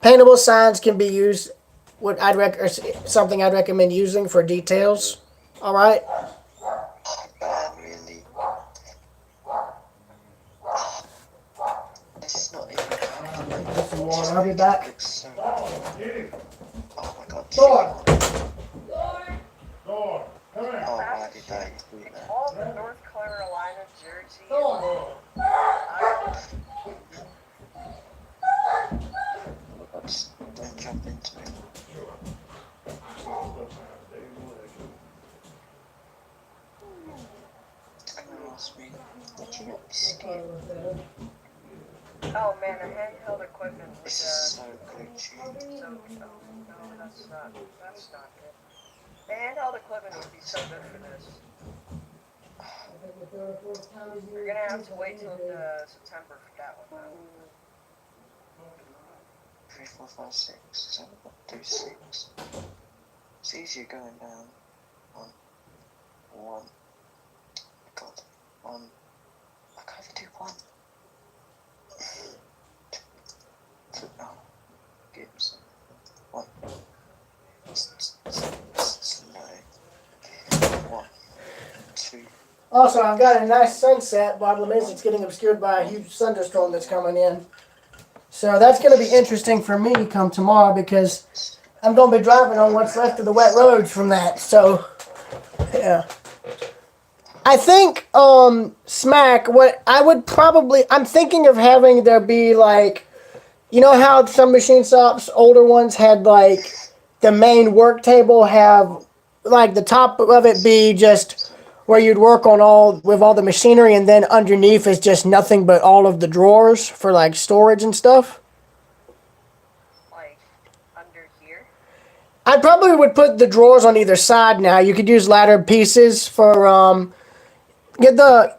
Paintable signs can be used, or something I'd recommend using for details. Alright? Oh, man, really? This is not even happening. Some water, I'll be back. Looks so... Oh my god. Door. Oh, why did I do that? All the North Carolina jerseys. Door. Oh my god, just don't jump into it. It's gonna ask me, did you not skip? Oh man, the handheld equipment was This is so glitchy. so no, that's not good. The handheld equipment would be so good for this. You're gonna have to wait till September for that one though. 3, 4, 5, 6, 7, 2, 6. It's easier going down. 1. God. 1. I can't even do 1. 2. Oh. Gibson. 1. No. 1. 2. Also, I've got a nice sunset. Bottom is it's getting obscured by a huge thunderstorm that's coming in. So that's going to be interesting for me come tomorrow because I'm going to be driving on what's left of the wet roads from that. So, yeah. I think, Smack, I'm thinking of having there be like, you know how some machine shops, older ones, had like the main work table have like the top of it be just where you'd work on with all the machinery, and then underneath is just nothing but all of the drawers for like storage and stuff. Like under here. I probably would put the drawers on either side now. You could use ladder pieces for get the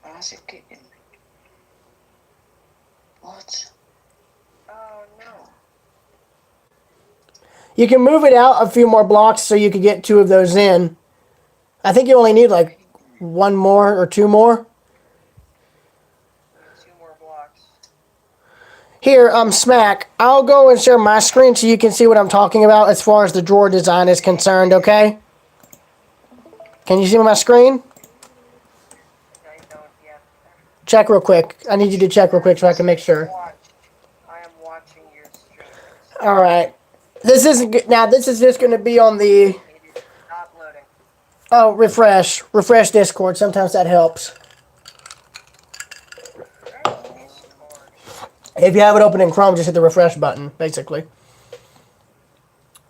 How's it getting? What? Oh no. you can move it out a few more blocks so you could get 2 of those in. I think you only need like 1 more or 2 more. 2 more blocks. Here, Smack, I'll go and share my screen so you can see what I'm talking about as far as the drawer design is concerned, okay? Can you see my screen? I don't yet. Check real quick. I need you to check real quick so I can make sure. I am watching your stream. Alright. This isn't good. Now, this is just going to be on the... It is not loading. Oh, refresh. Refresh Discord. Sometimes that helps. If you have it open in Chrome, just hit the refresh button, basically.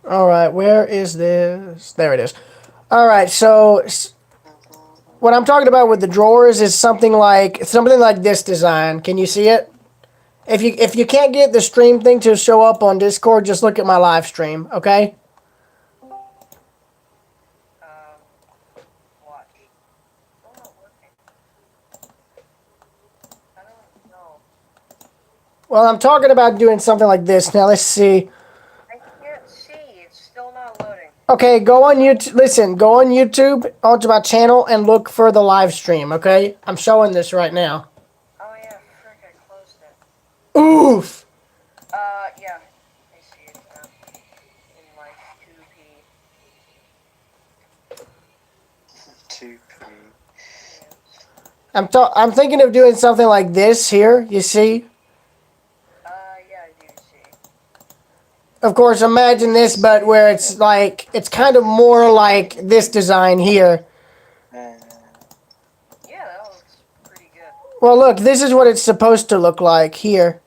Alright, where is this? There it is. Alright, so what I'm talking about with the drawers is something like this design. Can you see it? If you can't get the stream thing to show up on Discord, just look at my live stream, okay? Well, I'm talking about doing something like this. Now, let's see. I can't see. It's still not loading. Okay, go on YouTube. Listen, go on YouTube, onto my channel, and look for the live stream, okay? I'm showing this right now. Oh yeah, frick, I closed it. Oof! Yeah. I see it now. In like 2P. 2p. I'm thinking of doing something like this here, you see? Yeah, I do see. Of course, imagine this, but where it's like, it's kind of more like this design here. Yeah, that looks pretty good. Well, look, this is what it's supposed to look like here.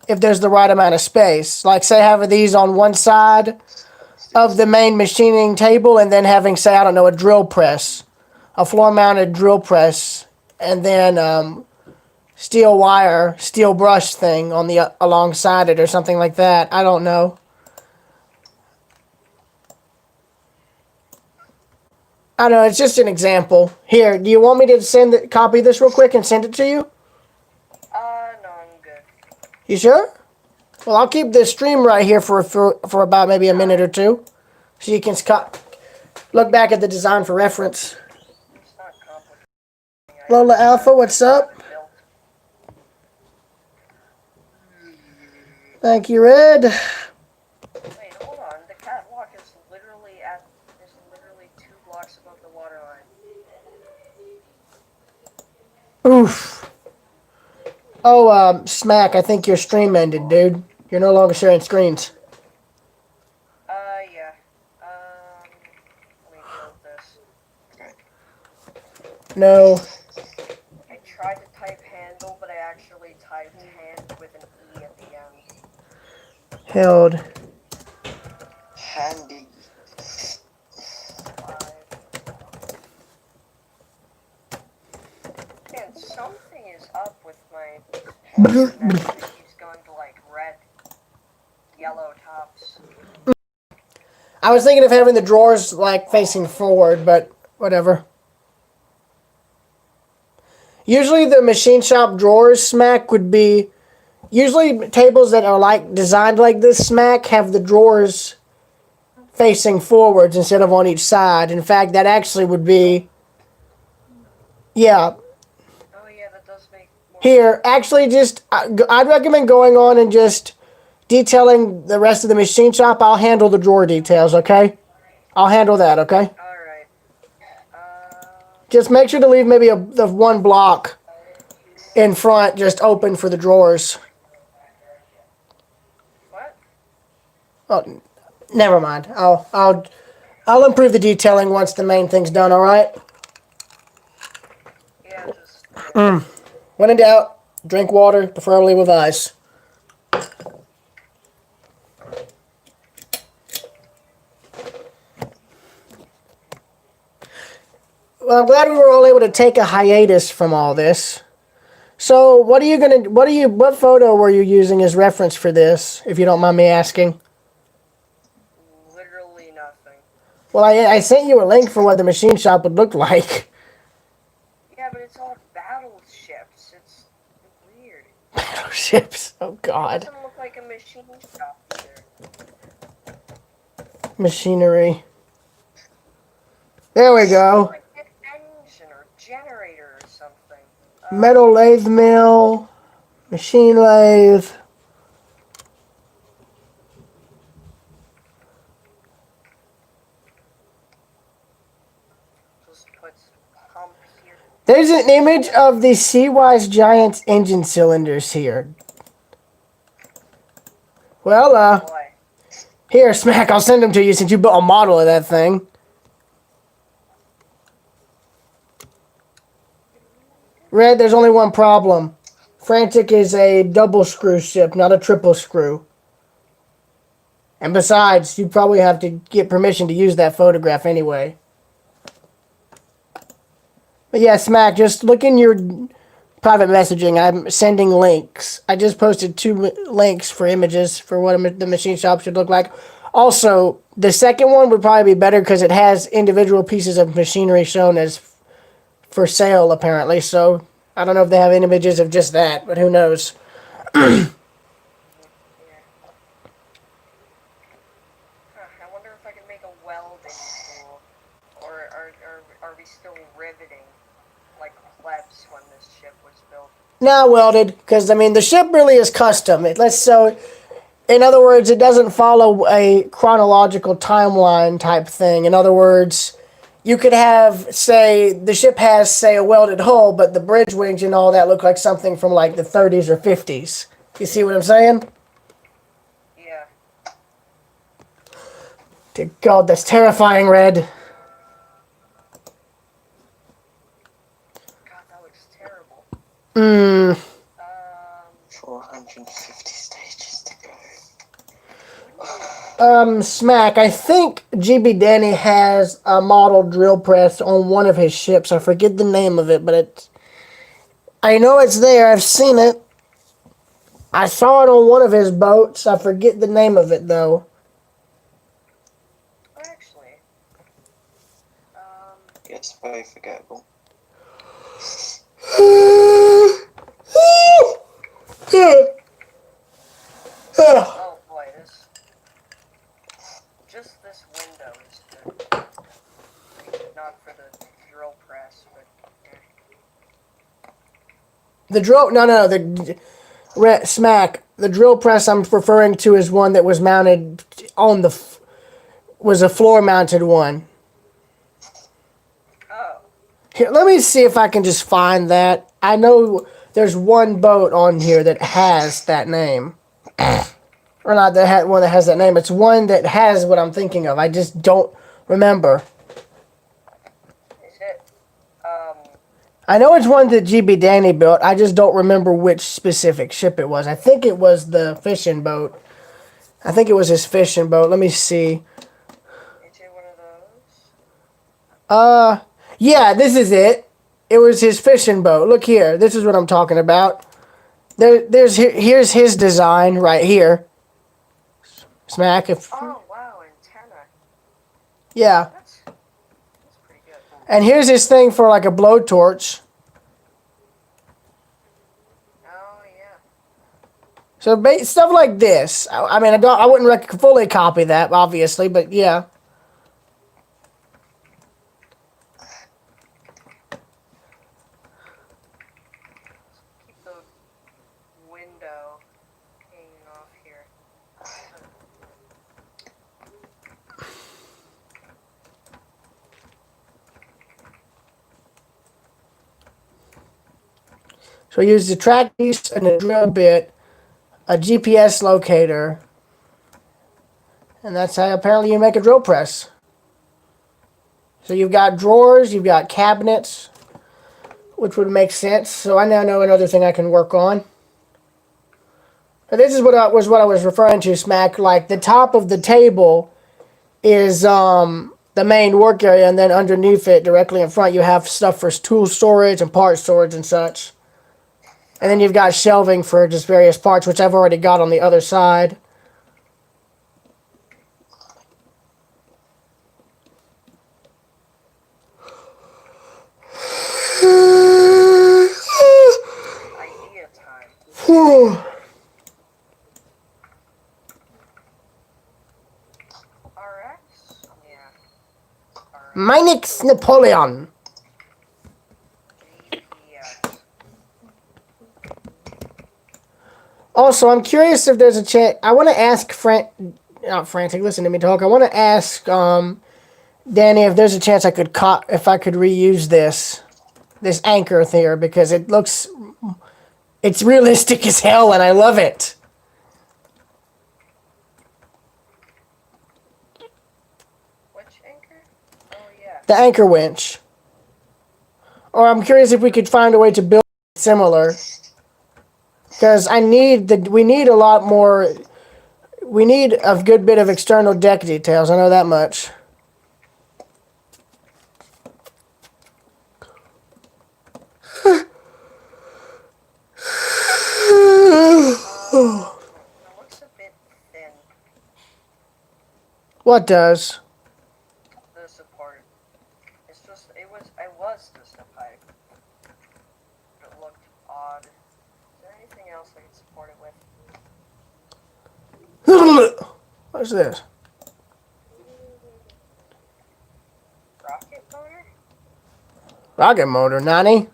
If there's the right amount of space. Like, say, having these on one side of the main machining table, and then having, say, I don't know, a drill press. A floor-mounted drill press. And then, steel wire, steel brush thing on the alongside it or something like that. I don't know. I don't know, it's just an example. Here, do you want me to copy this real quick and send it to you? No, I'm good. You sure? Well, I'll keep this stream right here for about maybe a minute or two. So you can look back at the design for reference. It's not complicated. Lola Alpha, what's up? Thank you, Red. Wait, hold on. The catwalk is literally 2 blocks above the water line. Oof. Oh, Smack, I think your stream ended, dude. You're no longer sharing screens. Yeah. Let me build this. No. I tried to type handle, but I actually typed hand with an E at the end. Held. Handy. 5. Man, something is up with my internet. It keeps going to like red, yellow tops. I was thinking of having the drawers, like, facing forward, but whatever. Usually the machine shop drawers, Smack, would be... Usually tables that are, like, designed like this, Smack, have the drawers facing forwards instead of on each side. In fact, that actually would be... Yeah. Oh yeah, that does make more Here, actually just... I'd recommend going on and just detailing the rest of the machine shop. I'll handle the drawer details, okay? I'll handle that, okay? Alright. Just make sure to leave maybe the one block in front just open for the drawers. What? Oh, never mind. I'll improve the detailing once the main thing's done, all right? Yeah, just... When in doubt, drink water, preferably with ice. Well, I'm glad we were all able to take a hiatus from all this. So, what photo were you using as reference for this, if you don't mind me asking? literally nothing. Well, I sent you a link for what the machine shop would look like. Yeah, but it's all battleships. It's weird. Battleships. Oh, It God. doesn't look like a machine shop either. Machinery. There we go. Like an engine or generator or something. Metal lathe mill. Machine lathe. Just puts pump here. There's an image of the Seawise Giant's engine cylinders here. Well, Boy. here, Smack, I'll send them to you since you built a model of that thing. Red, there's only one problem. Frantic is a double screw ship, not a triple screw. And besides, you probably have to get permission to use that photograph anyway. But yeah, Smack, just look in your private messaging. I'm sending links. I just posted 2 links for images for what the machine shop should look like. Also, the second one would probably be better because it has individual pieces of machinery shown as for sale, apparently. So, I don't know if they have images of just that, but who knows. Yeah. Huh, I wonder if I can make a welding tool. Or are we still riveting like plebs when this ship was built? Now welded, because I mean the ship really is custom. In other words, it doesn't follow a chronological timeline type thing. In other words, you could have, say, the ship has, say, a welded hull, but the bridge wings and all that look like something from like the 30s or 50s. You see what I'm saying? Yeah. Dear God, that's terrifying, Red. God, that looks terrible. 450 stages to go. Smack, I think GB Danny has a model drill press on one of his ships. I forget the name of it, but I know it's there. I've seen it. I saw it on one of his boats. I forget the name of it, though. Actually, It's very forgettable. oh boy, just this window is good. Not for the drill press, but The drill, no, Smack. The drill press I'm referring to is one that was mounted on was a floor mounted one. oh, Here, let me see if I can just find that. I know there's one boat on here that has that name. Or not one that has that name. It's one that has what I'm thinking of. I just don't remember. is it? I know it's one that GB Danny built. I just don't remember which specific ship it was. I think it was the fishing boat. I think it was his fishing boat. Let me see. Is it one of those? Yeah, this is it. It was his fishing boat. Look here. This is what I'm talking about. Here's his design right here. Smack. Oh wow, antenna. Yeah. That's pretty good. And here's his thing for like a blowtorch. Oh yeah. So stuff like this. I mean, I wouldn't fully copy that, obviously, but yeah. Keep the window hanging off here. So use the track piece and a drill bit, a GPS locator, and that's how apparently you make a drill press. So you've got drawers, you've got cabinets, which would make sense. So I now know another thing I can work on. But this is what I was referring to, Smack. Like the top of the table is the main work area, and then underneath it, directly in front, you have stuff for tool storage and part storage and such. And then you've got shelving for just various parts, which I've already got on the other side. Idea time. RX? Yeah. RX. Minix Napoleon. GPS. Also, I'm curious if there's a chance. I want to ask not Frantic. Listen to me talk. I want to ask Danny if there's a chance I could if I could reuse this anchor here, because it's realistic as hell and I love it. Which anchor? Oh yeah. The anchor winch. Or I'm curious if we could find a way to build it similar. Because we need a lot more. We need a good bit of external deck details. I know that much. It looks a bit thin. What does? The support. I was just a pipe. It looked odd. Is there anything else I can support it with. What's this? Rocket motor? Rocket motor, Nani?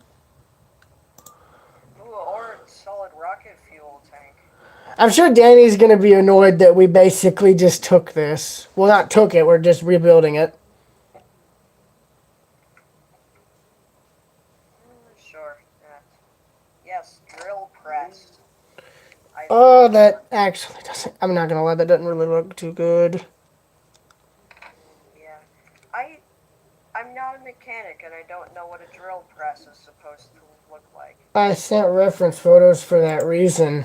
Ooh, or solid rocket fuel tank. I'm sure Danny's gonna be annoyed that we basically just took this. Well, not took it, we're just rebuilding it. Sure. Yeah. Yes, drill press. Oh, that actually doesn't. I'm not gonna lie, that doesn't really look too good. Yeah. I'm not a mechanic and I don't know what a drill press is supposed to look like. I sent reference photos for that reason.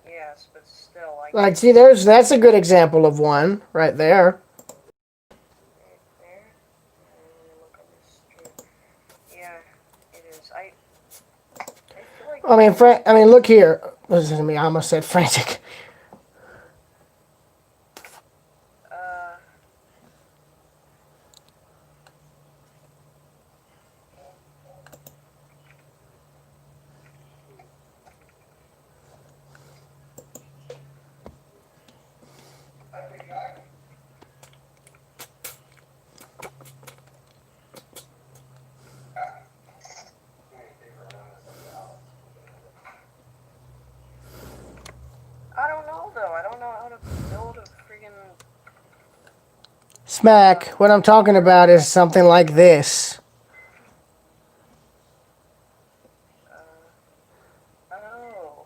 Yes, but still, Like, see, that's a good example of one right there. right there. Look on this strip. Yeah, it is. I feel like. I mean, look here. Listen to me. I almost said frantic. Uh. I don't know though. I don't know how to build a friggin'. Smack. What I'm talking about is something like this. Oh.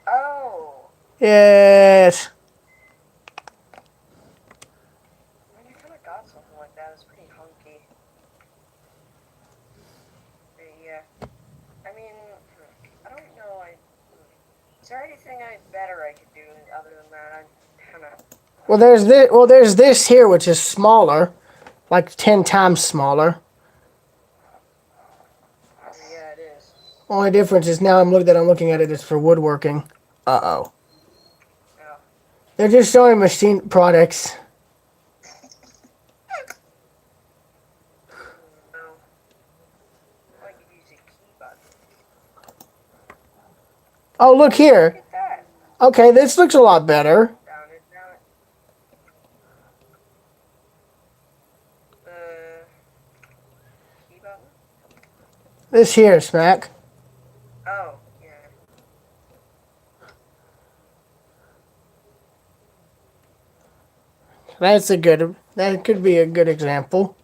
Oh. Yes. I mean, I kind of got something like that. It's pretty hunky. But yeah. I mean, I don't know. Is there anything better I could do other than that? I kind of. Well, there's this. Well, there's this here, which is smaller, like 10 times smaller. Yeah, it is. Only difference is now I'm looking at it is for woodworking. Uh-oh. Yeah. They're just showing machine products. No. I could use a key button. Oh, look Look here. at that. Okay, this looks a lot better. Down it. Key button? This here, Smack. Oh, yeah. That could be a good example.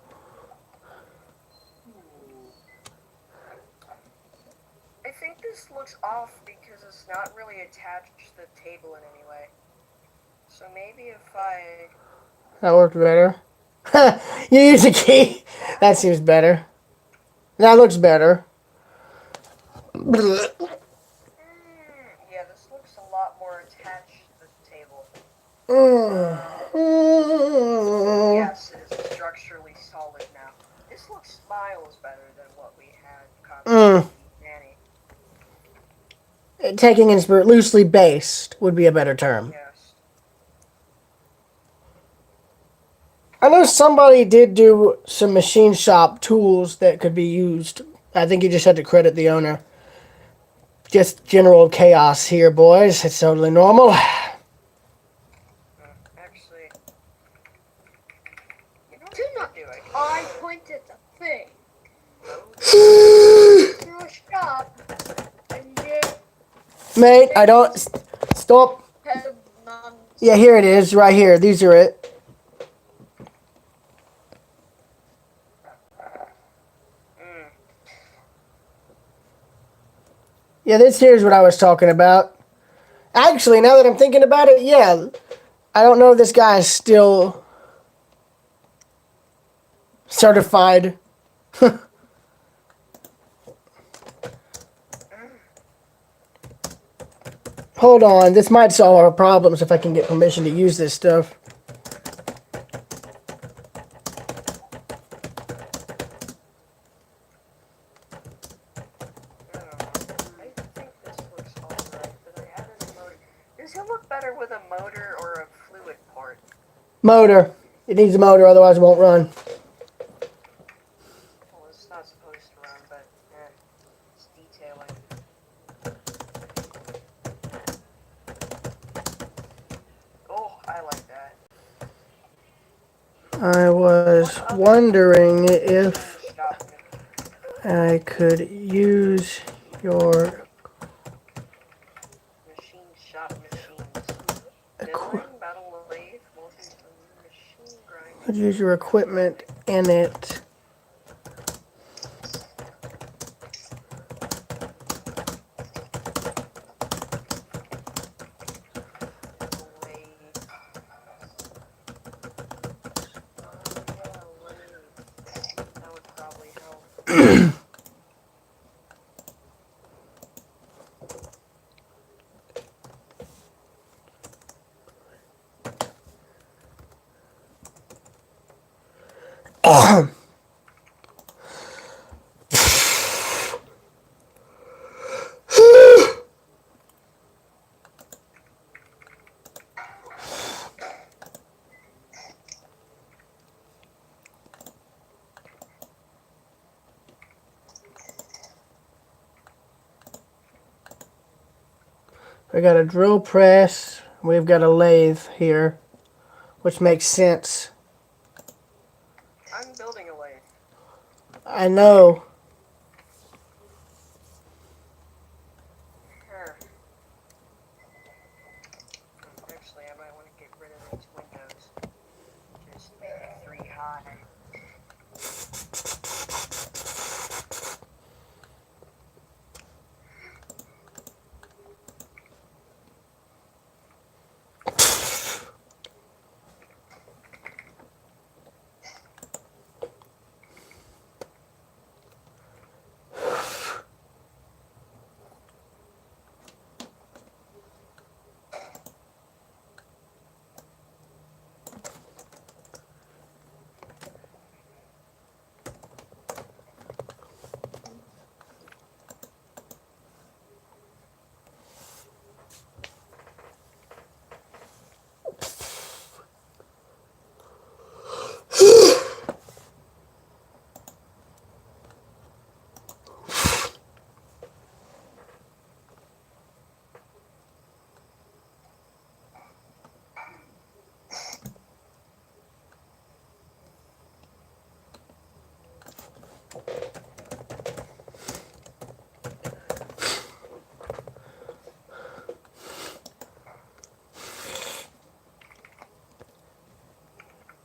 I think this looks off because it's not really attached to the table in any way. So maybe if I... That worked better. You use a key. That seems better. That looks better. Yeah, this looks a lot more attached to the table. Yes, it is structurally solid now. This looks miles better than what we had copied from Danny. Taking inspiration, loosely based would be a better term. Yes. I know somebody did do some machine shop tools that could be used. I think you just had to credit the owner. Just general chaos here, boys. It's totally normal. Actually, you know what Do I not. could do? I pointed the thing through a shop and get Mate, I don't... Stop. have none. Yeah, here it is, right here. These are it. Yeah, this here's what I was talking about. Actually, now that I'm thinking about it, yeah. I don't know if this guy is still certified. Hold on, this might solve our problems if I can get permission to use this stuff. I think this looks alright, but I added a motor. Does it look better with a motor or a fluid port? Motor. It needs a motor, otherwise it won't run. Well, it's not supposed to run, but it's detailing. I was wondering if Shop I could use your machine shop machines. equi- Milling, metal lathe, machine grinding. could use your equipment in it. Lathe. Yeah, lathe. That would probably help. We got a drill press. We've got a lathe here, which makes sense. I'm building a lathe. I know. Here. Actually, I might want to get rid of these windows. Just make it 3 high.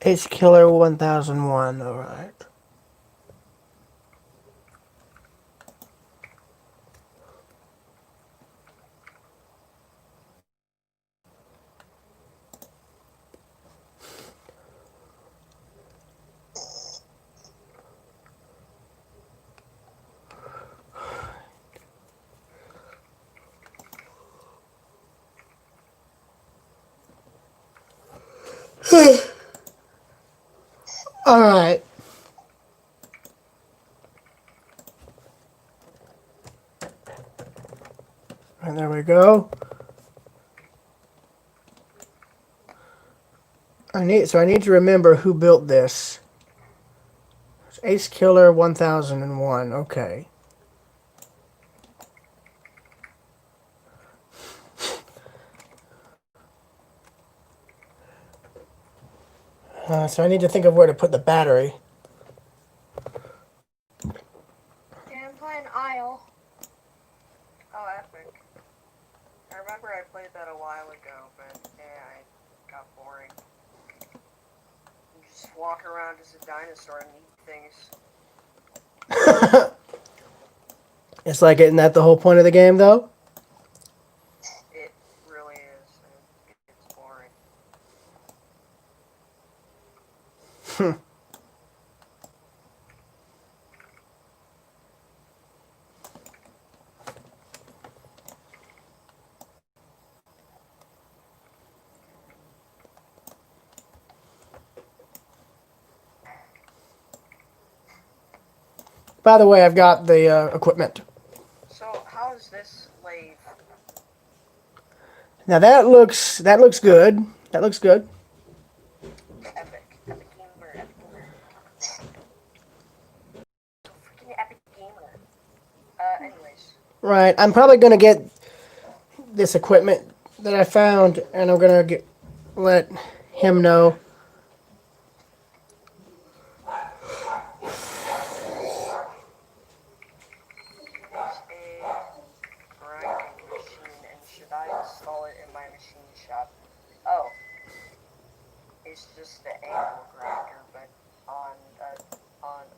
Ace Killer 1001, alright. Alright. And there we go. I need to remember who built this. It's Ace Killer 1001. Okay. So I need to think of where to put the battery. Okay, I'm playing Isle. Oh, epic. I remember I played that a while ago, but yeah, it got boring. You just walk around as a dinosaur and eat things. It's like, isn't that the whole point of the game, though? It really is. It's boring. By the way, I've got the equipment. So, how's this lathe? Now that looks good. That looks good. Epic. Epic gamer. Epic gamer. Freaking epic gamer. Anyways. Right. I'm probably gonna get this equipment that I found, and I'm gonna let him know. I install it in my machine shop? Oh, it's just the angle grinder, but on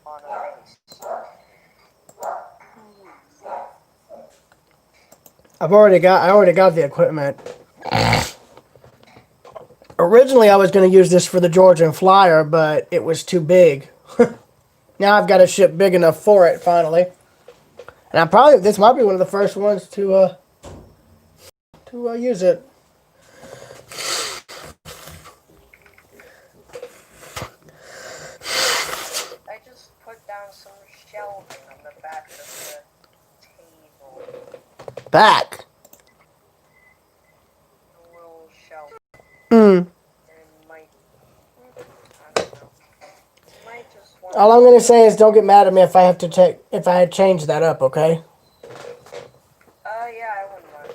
a base. I already got the equipment. Originally, I was going to use this for the Georgian Flyer, but it was too big. Now I've got a ship big enough for it, finally. And this might be one of the first ones to use it. I just put down some shelving on the back of the table. Back. A little shelf. Hmm. And might, I don't know. Might just want All I'm going to say is don't get mad at me if I had changed that up, okay? yeah, I wouldn't mind.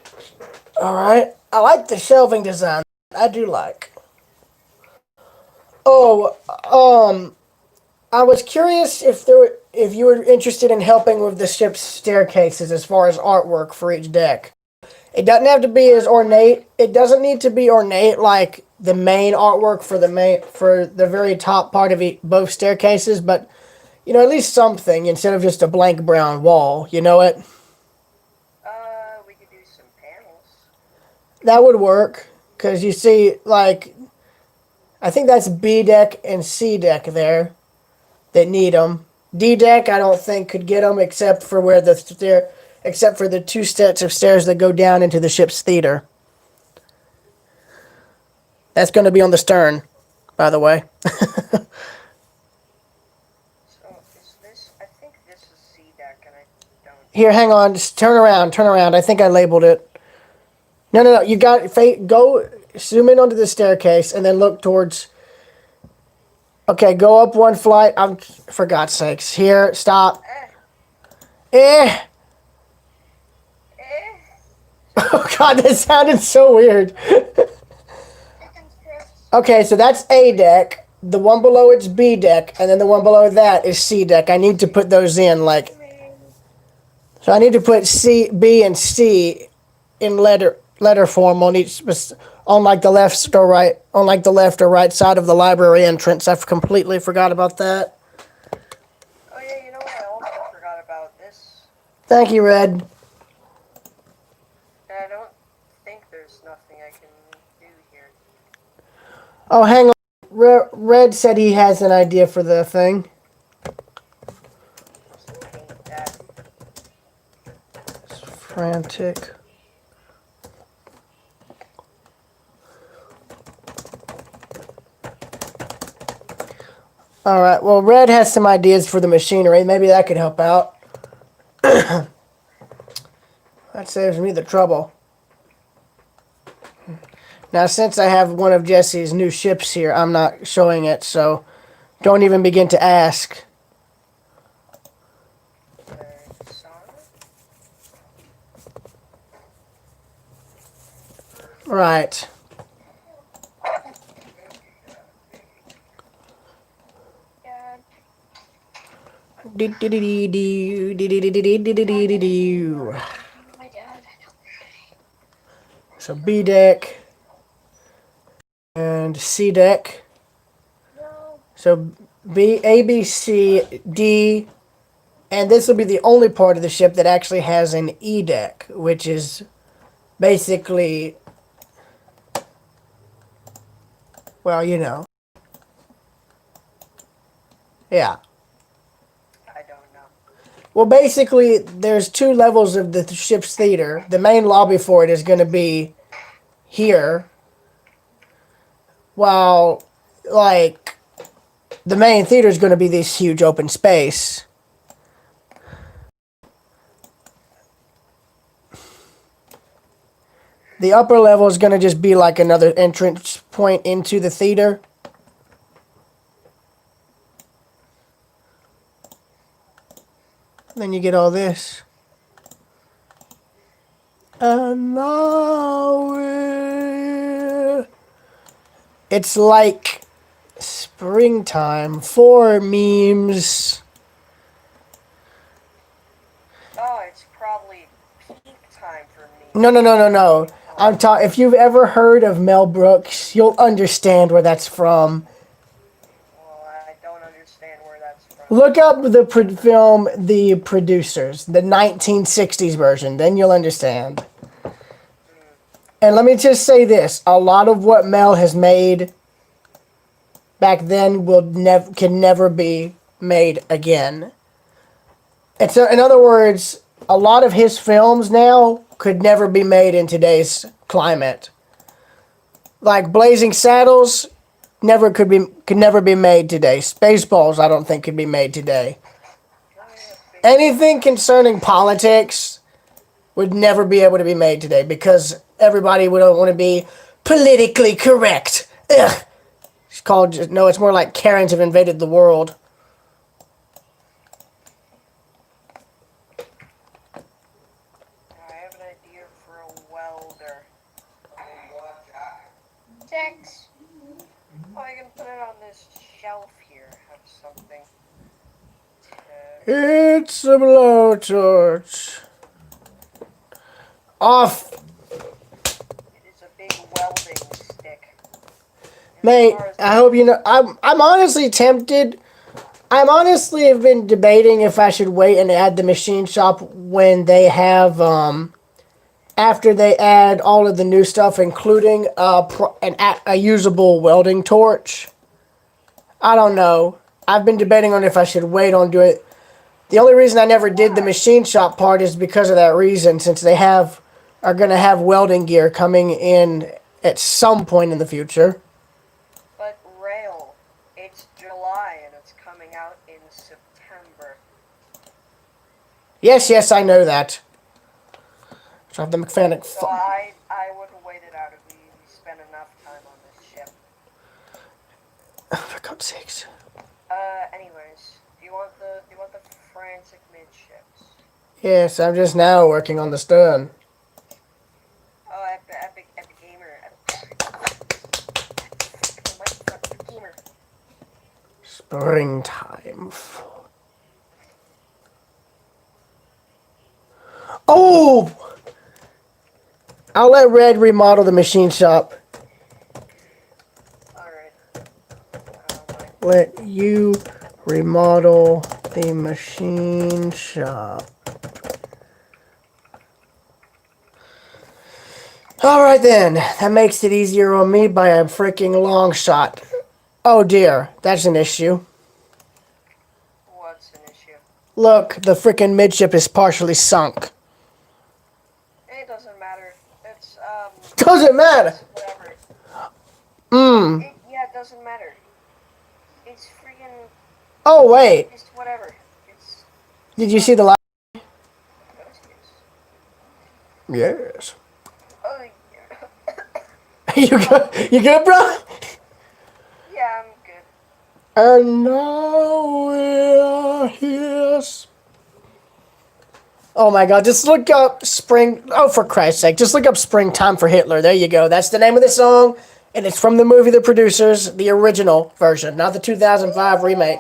Alright. I like the shelving design. I do like. Oh, I was curious if you were interested in helping with the ship's staircases as far as artwork for each deck. It doesn't have to be as ornate. It doesn't need to be ornate like the main artwork for the very top part of both staircases, but at least something instead of just a blank brown wall. You know it? We could do some panels. That would work because you see, like, I think that's B deck and C deck there that need them. D deck, I don't think could get them except for the two sets of stairs that go down into the ship's theater. That's going to be on the stern, by the way. So is this? I think this is C deck, and I don't. Here, hang on. Just turn around. I think I labeled it. No. You got go zoom in onto the staircase and then look towards. Okay, go up one flight. For God's sakes. Here, stop. Eh. Oh God, that sounded so weird. Okay, so that's A deck. The one below it's B deck, and then the one below that is C deck. I need to put those in so I need to put C, B, and C in letter form on each, on like the left or right side of the library entrance. I completely forgot about that. Oh yeah, you know what? I also forgot about this. Thank you, Red. And I don't think there's nothing I can do here. Oh, hang on. Red said he has an idea for the thing. Just paint that. Frantic. Alright, well, Red has some ideas for the machinery. Maybe that could help out. That saves me the trouble. Now, since I have one of Jesse's new ships here, I'm not showing it, so don't even begin to ask. Right. So B deck and C deck. So A, B, C, D, and this will be the only part of the ship that actually has an E deck, which is basically, well, yeah. I don't know. Well, basically, there's two levels of the ship's theater. The main lobby for it is going to be here, while, like, the main theater is going to be this huge open space. The upper level is going to just be like another entrance point into the theater. Then you get all this. And now it's like springtime for memes. Oh, it's probably peak time for me. No. If you've ever heard of Mel Brooks, you'll understand where that's from. Well, I don't understand where that's from. Look up the film The Producers, the 1960s version, then you'll understand. And let me just say this, a lot of what Mel has made back then can never be made again. In other words, a lot of his films now could never be made in today's climate. Like Blazing Saddles could never be made today. Spaceballs I don't think could be made today. Anything concerning politics would never be able to be made today because everybody would want to be politically correct. Ugh. It's more like Karens have invaded the world. I have an idea for a welder. Thanks. Oh, I can put it on this shelf here. Have something. It's a blowtorch. Off. It is a big welding stick. Mate, I hope you know. I'm honestly tempted. I'm honestly have been debating if I should wait and add the machine shop when they have after they add all of the new stuff, including a usable welding torch. I don't know. I've been debating on if I should wait on doing it. The only reason I never did the machine shop part is because of that reason, since they are going to have welding gear coming in at some point in the future. But Rail, it's July and it's coming out in September. Yes, I know that. Drive the mechanic. So I would wait it out if we spend enough time on this ship. For God's sakes. Anyways, do you want the frantic midships? Yes, I'm just now working on the stern. Oh, epic gamer. Epic gamer. Springtime. Oh! I'll let Red remodel the machine shop. Alright. Let you remodel the machine shop. Alright then, that makes it easier on me by a freaking long shot. Oh dear, that's an issue. What's an issue? Look, the freaking midship is partially sunk. It doesn't matter. It's, Doesn't matter! whatever. Yeah, it doesn't matter. It's freaking... Oh wait, It's whatever. It's... did you see the light? Yes. Yes. Oh, yeah. You good? You good, bro? Yeah, I'm good. And now we're here. Oh my god, just look up Spring... Oh, for Christ's sake, just look up Springtime for Hitler. There you go. That's the name of the song, and it's from the movie The Producers, the original version, not the 2005 remake.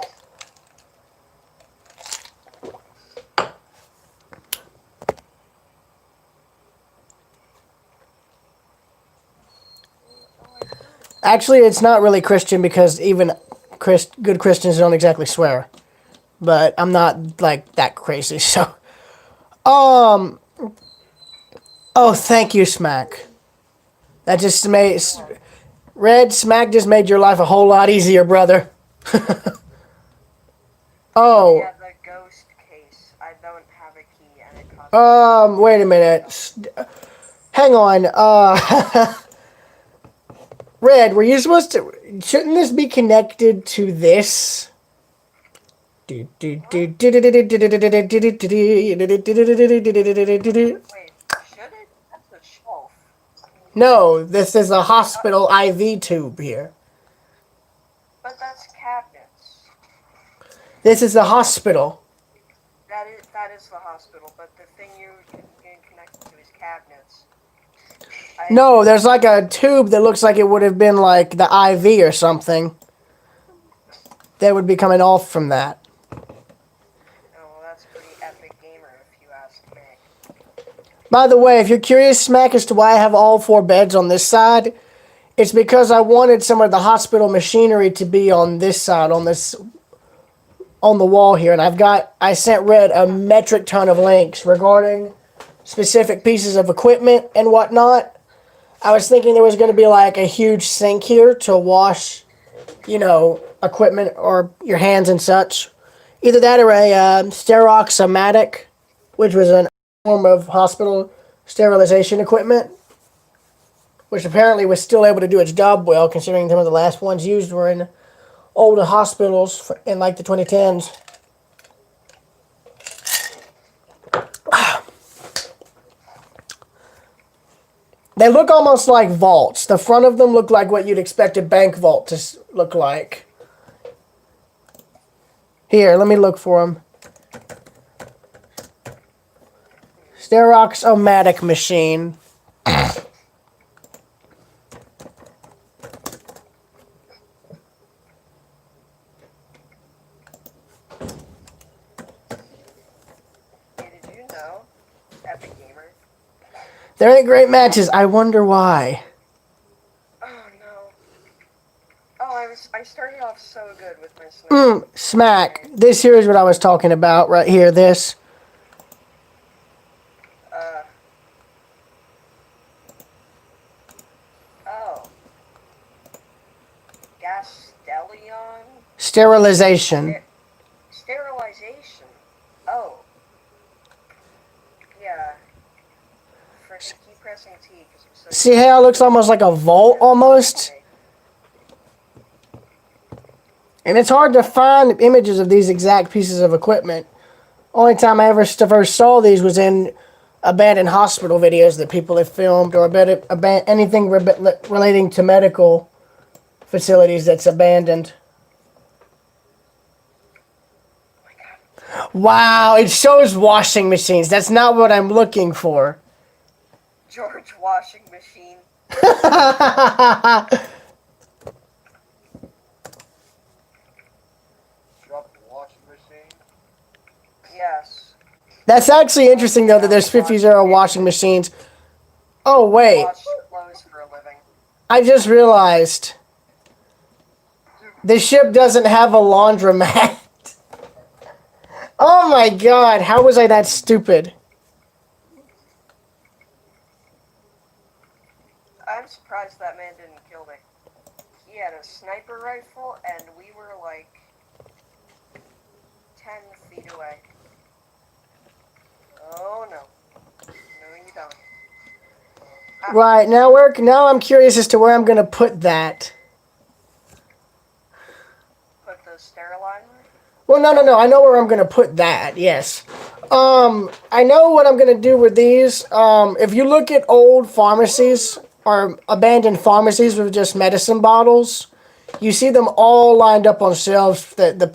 Actually, it's not really Christian because even good Christians don't exactly swear. But I'm not, like, that crazy, so... Oh, thank you, Smack. That just made... Red, Smack just made your life a whole lot easier, brother. Oh, Yeah, the ghost case. I don't have a key and it costs... wait a minute. Hang on, Red, were you supposed to... Shouldn't this be connected to this? Wait, should it? That's a shelf. No, this is a hospital IV tube here. But that's cabinets. This is the hospital. That is the hospital, but the thing you can connect to is cabinets. No, there's like a tube that looks like it would have been like the IV or something. That would be coming off from that. Oh, well, that's pretty epic gamer if you ask me. By the way, if you're curious, Smack, as to why I have all 4 beds on this side, it's because I wanted some of the hospital machinery to be on this side, on the wall here, and I sent Red a metric ton of links regarding specific pieces of equipment and whatnot. I was thinking there was going to be like a huge sink here to wash, equipment or your hands and such. Either that or a Sterox-O-Matic, which was a form of hospital sterilization equipment, which apparently was still able to do its job well, considering some of the last ones used were in older hospitals in like the 2010s. They look almost like vaults. The front of them look like what you'd expect a bank vault to look like. Here, let me look for them. Sterox-O-Matic machine. There ain't great matches. I wonder why. Oh no. Oh, I started off so good with my sniper. Smack. This here is what I was talking about right here. This. Oh. Gastellion? Sterilization. Sterilization. Oh. Yeah. Freaking keep pressing T. 'Cause I'm so See how it looks almost like a vault almost? And it's hard to find images of these exact pieces of equipment. Only time I ever first saw these was in abandoned hospital videos that people have filmed, or anything relating to medical facilities that's abandoned. Wow, it shows washing machines. That's not what I'm looking for. George washing machine. Yes. That's actually interesting, though, that there's 50-0 washing machines. Oh, wait. Wash clothes for a living. I just realized. The ship doesn't have a laundromat. Oh my god, how was I that stupid? I'm surprised that man didn't kill me. He had a sniper rifle, and we were like 10 feet away. Oh no. No, you don't. Right, now I'm curious as to where I'm gonna put that. Put the sterilizer? Well, no, I know where I'm gonna put that, yes. I know what I'm gonna do with these. If you look at old pharmacies, or abandoned pharmacies with just medicine bottles, you see them all lined up on shelves, that the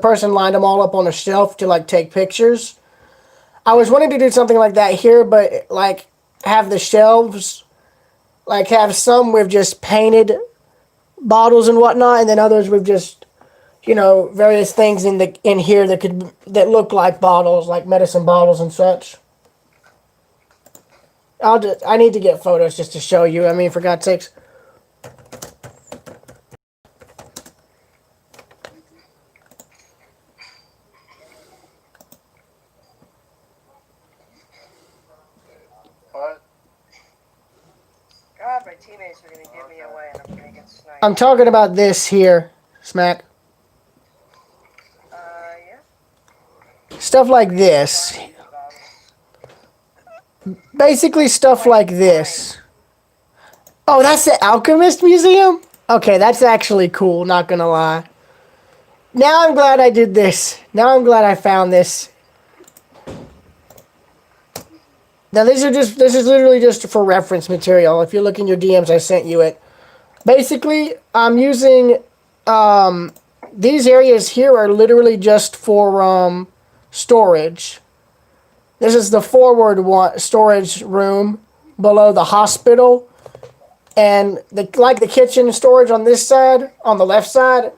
person lined them all up on a shelf to, like, take pictures. I was wanting to do something like that here, but, like, have the shelves, like, have some with just painted bottles and whatnot, and then others with just, various things in here that look like bottles, like medicine bottles and such. I need to get photos just to show you. I mean, for God's sakes. What? God, my teammates are gonna give me away, and I'm gonna get sniped. I'm talking about this here, Smack. Yeah. Stuff like this. Basically stuff like this. Oh, that's the Alchemist Museum? Okay, that's actually cool, not gonna lie. Now I'm glad I did this. Now I'm glad I found this. Now this is literally just for reference material. If you look in your DMs, I sent you it. Basically, I'm using, these areas here are literally just for, storage. This is the forward storage room below the hospital. And like the kitchen storage on this side, on the left side,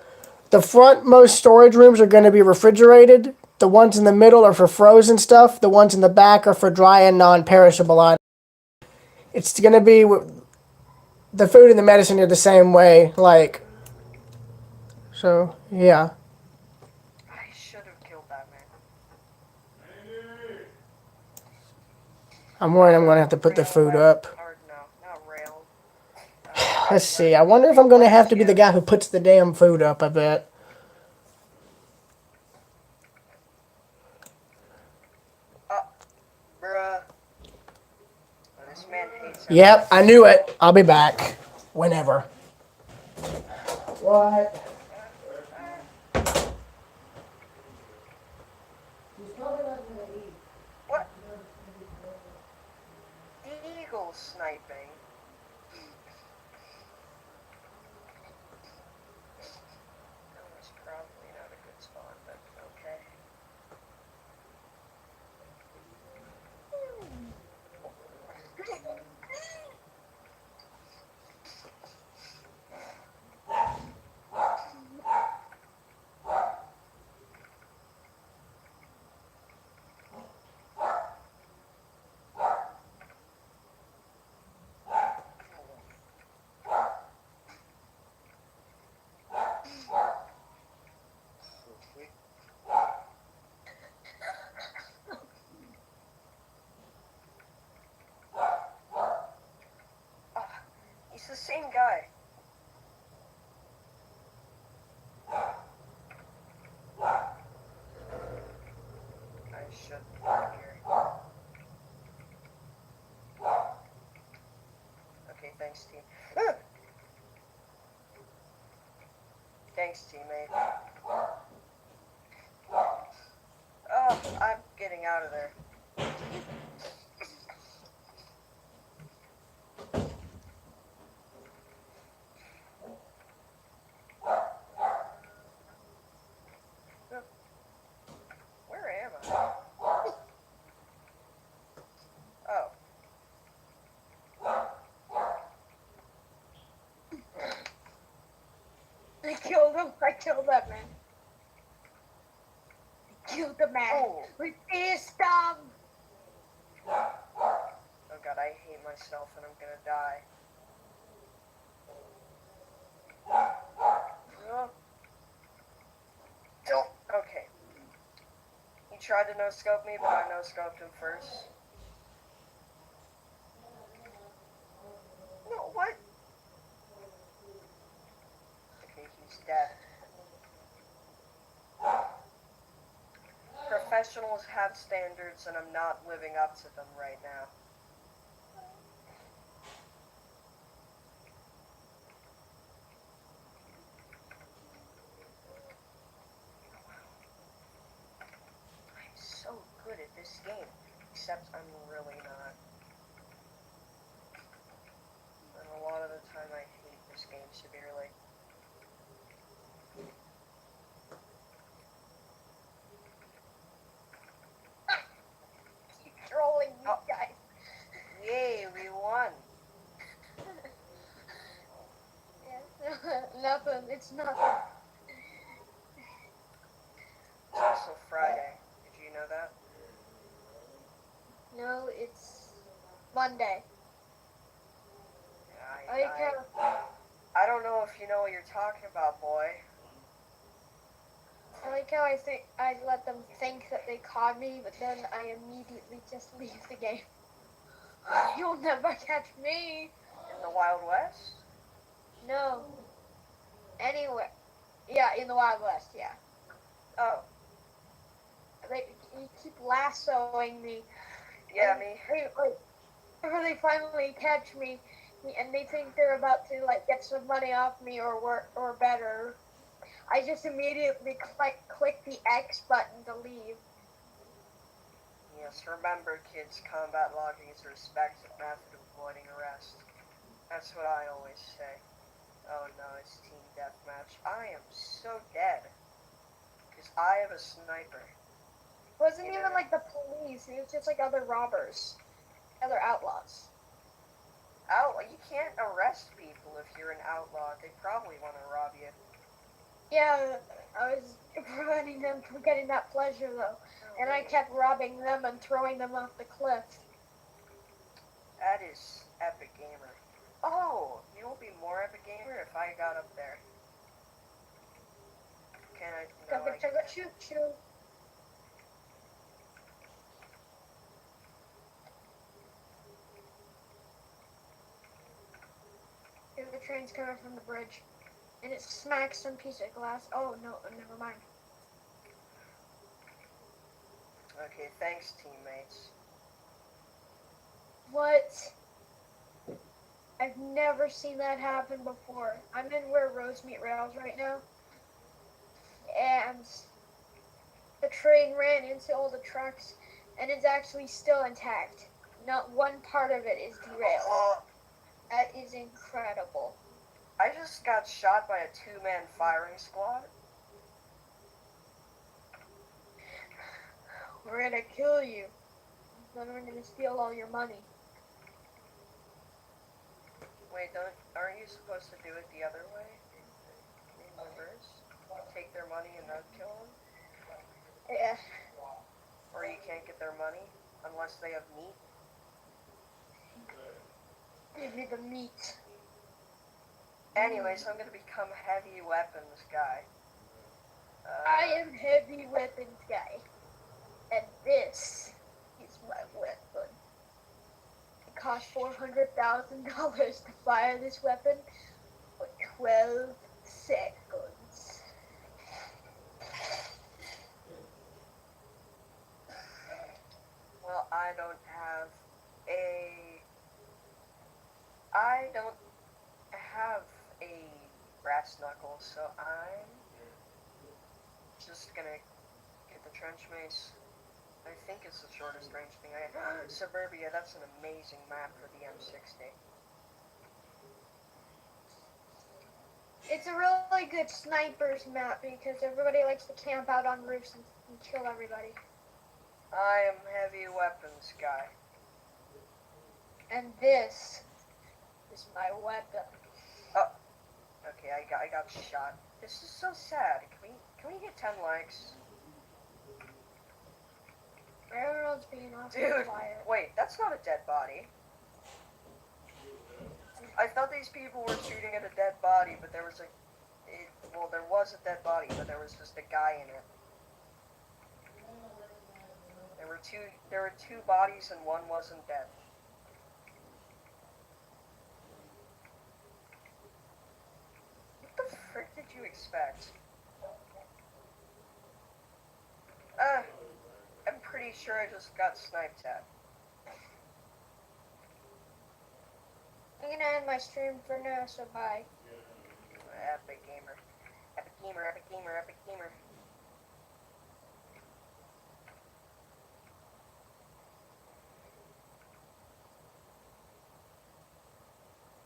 the frontmost storage rooms are going to be refrigerated. The ones in the middle are for frozen stuff. The ones in the back are for dry and non-perishable items. It's gonna be the food and the medicine are the same way. Like, so yeah. I should have killed that man. I'm worried I'm gonna have to put the food up. Or no, not rail. Let's see. I wonder if I'm gonna have to be the guy who puts the damn food up. I bet. Bruh. Oh, this man hates him. Yep, I knew it. I'll be back. Whenever. What? What? Eagle sniping. That was probably not a good spawn, but okay. He's the same guy. I should be here. Okay, thanks, team. Thanks, teammate. Oh, I'm getting out of there. Where am I? Oh. I killed him. I killed that man. I killed the man. Oh. We fist him. Oh god, I hate myself and I'm gonna die. Oh. Don't. Okay. He tried to no-scope me, but I no-scoped him first. No, what? Okay, he's dead. Professionals have standards and I'm not living up to them right now. I'm so good at this game, except I'm really not. And a lot of the time I hate this game severely. Keep trolling me, Oh. guys. Yay, we won! Yeah. Nothing. It's nothing. It's also Friday. Did you know that? No, it's Monday. Yeah, I don't know if you know what you're talking about, boy. I like how I think I let them think that they caught me, but then I immediately just leave the game. You'll never catch me. In the Wild West? No. Anywhere. Yeah, in the Wild West, yeah. Oh, You keep lassoing me. yeah, and me. Or they finally catch me, and they think they're about to like get some money off me or better. I just immediately click the X button to leave. Yes, remember, kids, combat logging is a respected method of avoiding arrest. That's what I always say. Oh no, it's team deathmatch. I am so dead. Because I have a sniper. It wasn't even like the police. It was just like other robbers, other outlaws. You can't arrest people if you're an outlaw. They probably want to rob you. Yeah, I was preventing them from getting that pleasure though, and I kept robbing them and throwing them off the cliff. That is epic gamer. Oh, you will be more epic gamer if I got up there. Can I? No, I Chugga can't. choo choo. If the train's coming from the bridge, and it smacks some piece of glass. Oh no, never mind. Okay, thanks, teammates. What? I've never seen that happen before. I'm in where roads meet rails right now, and the train ran into all the trucks, and it's actually still intact. Not one part of it is derailed. That is incredible. I just got shot by a two-man firing squad. We're gonna kill you. Then we're gonna steal all your money. Wait, aren't you supposed to do it the other way? In reverse? Take their money and not kill them? Yeah. Or you can't get their money unless they have meat? Give me the meat. Anyways, I'm gonna become heavy weapons guy. I am heavy weapons guy. And this is my weapon. It cost $400,000 to fire this weapon for 12 seconds. Well, I don't have a brass knuckle, so I'm just gonna get the trench mace. I think it's the shortest range thing I have. Suburbia, that's an amazing map for the M60. It's a really good sniper's map because everybody likes to camp out on roofs and kill everybody. I am heavy weapons guy. And this is my weapon. Okay, I got shot. This is so sad. Can we get 10 likes? Railroad's being awfully Dude, quiet. wait, that's not a dead body. I thought these people were shooting at a dead body, but there was there was a dead body, but there was just a guy in it. There were two bodies and one wasn't dead. What the frick did you expect? I'm pretty sure I just got sniped at. I'm gonna end my stream for now, so bye. Epic gamer. Epic gamer, epic gamer, epic gamer.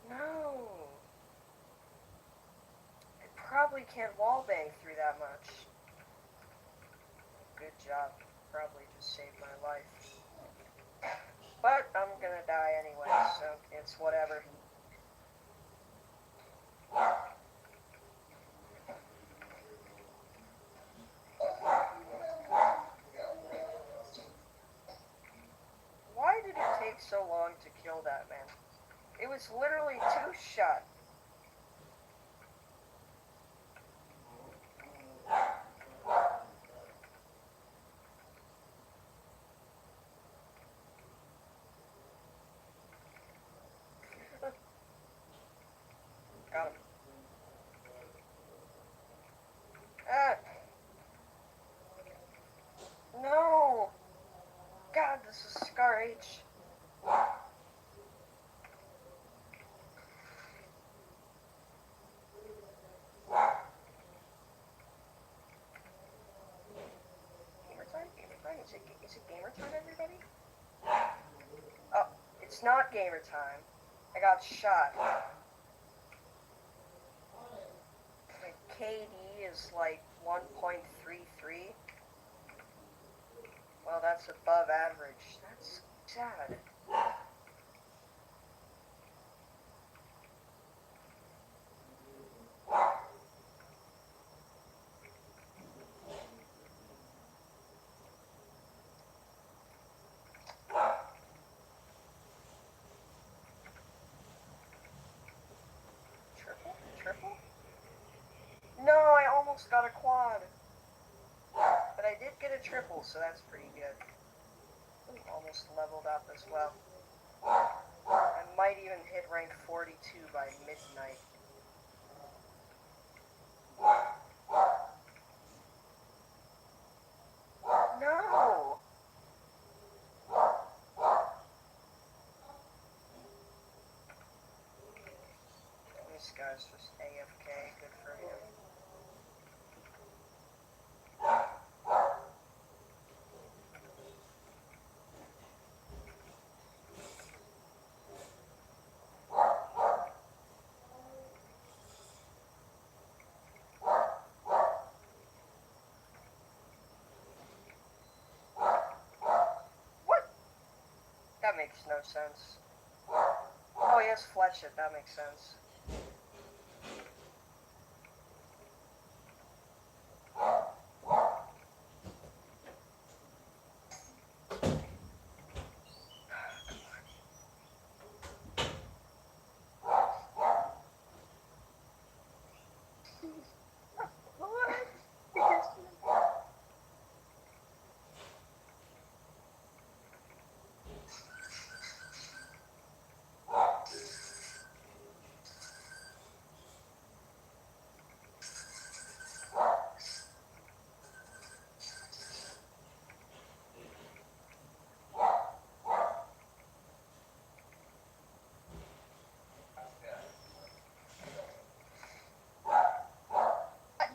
No. I probably can't wallbang through that much. Good job. Probably just saved my life. But I'm gonna die anyway, so it's whatever. Why did it take so long to kill that man? It was literally 2 shots. Got him. No! God, this is Scar H. Gamer time? Gamer time? Is it gamer time, everybody? Oh, it's not gamer time. I got shot. My KD is like 1.33. Well, that's above average. That's sad. almost got a quad. But I did get a triple, so that's pretty good. Almost leveled up as well. I might even hit rank 42 by midnight. No! This guy's just AFK. Good for him. What? That makes no sense. Oh, he has Fletch it. That makes sense.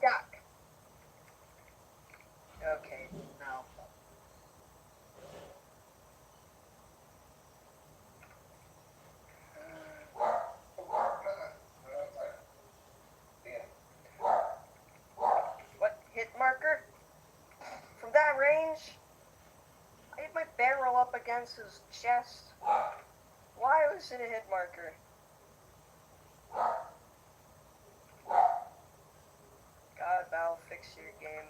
Duck. Okay, no. What? Hit marker? From that range? I hit my barrel up against his chest. Why was it a hit marker? God, Val, fix your game.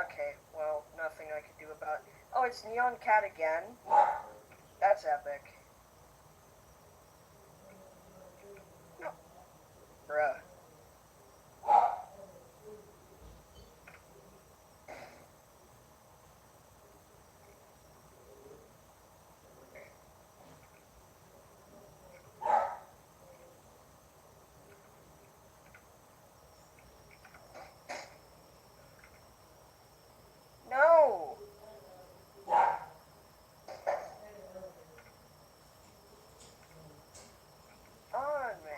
Okay, well, nothing I could do about it. Oh, it's Neon Cat again? That's epic. No. Bruh. No! On, man.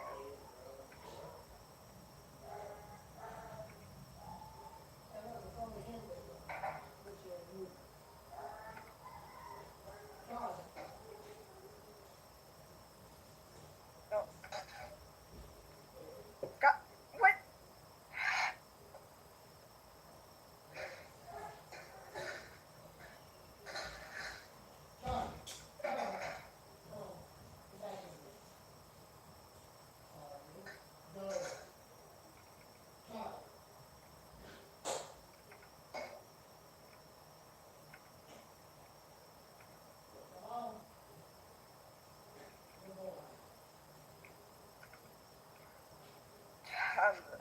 No. God, what?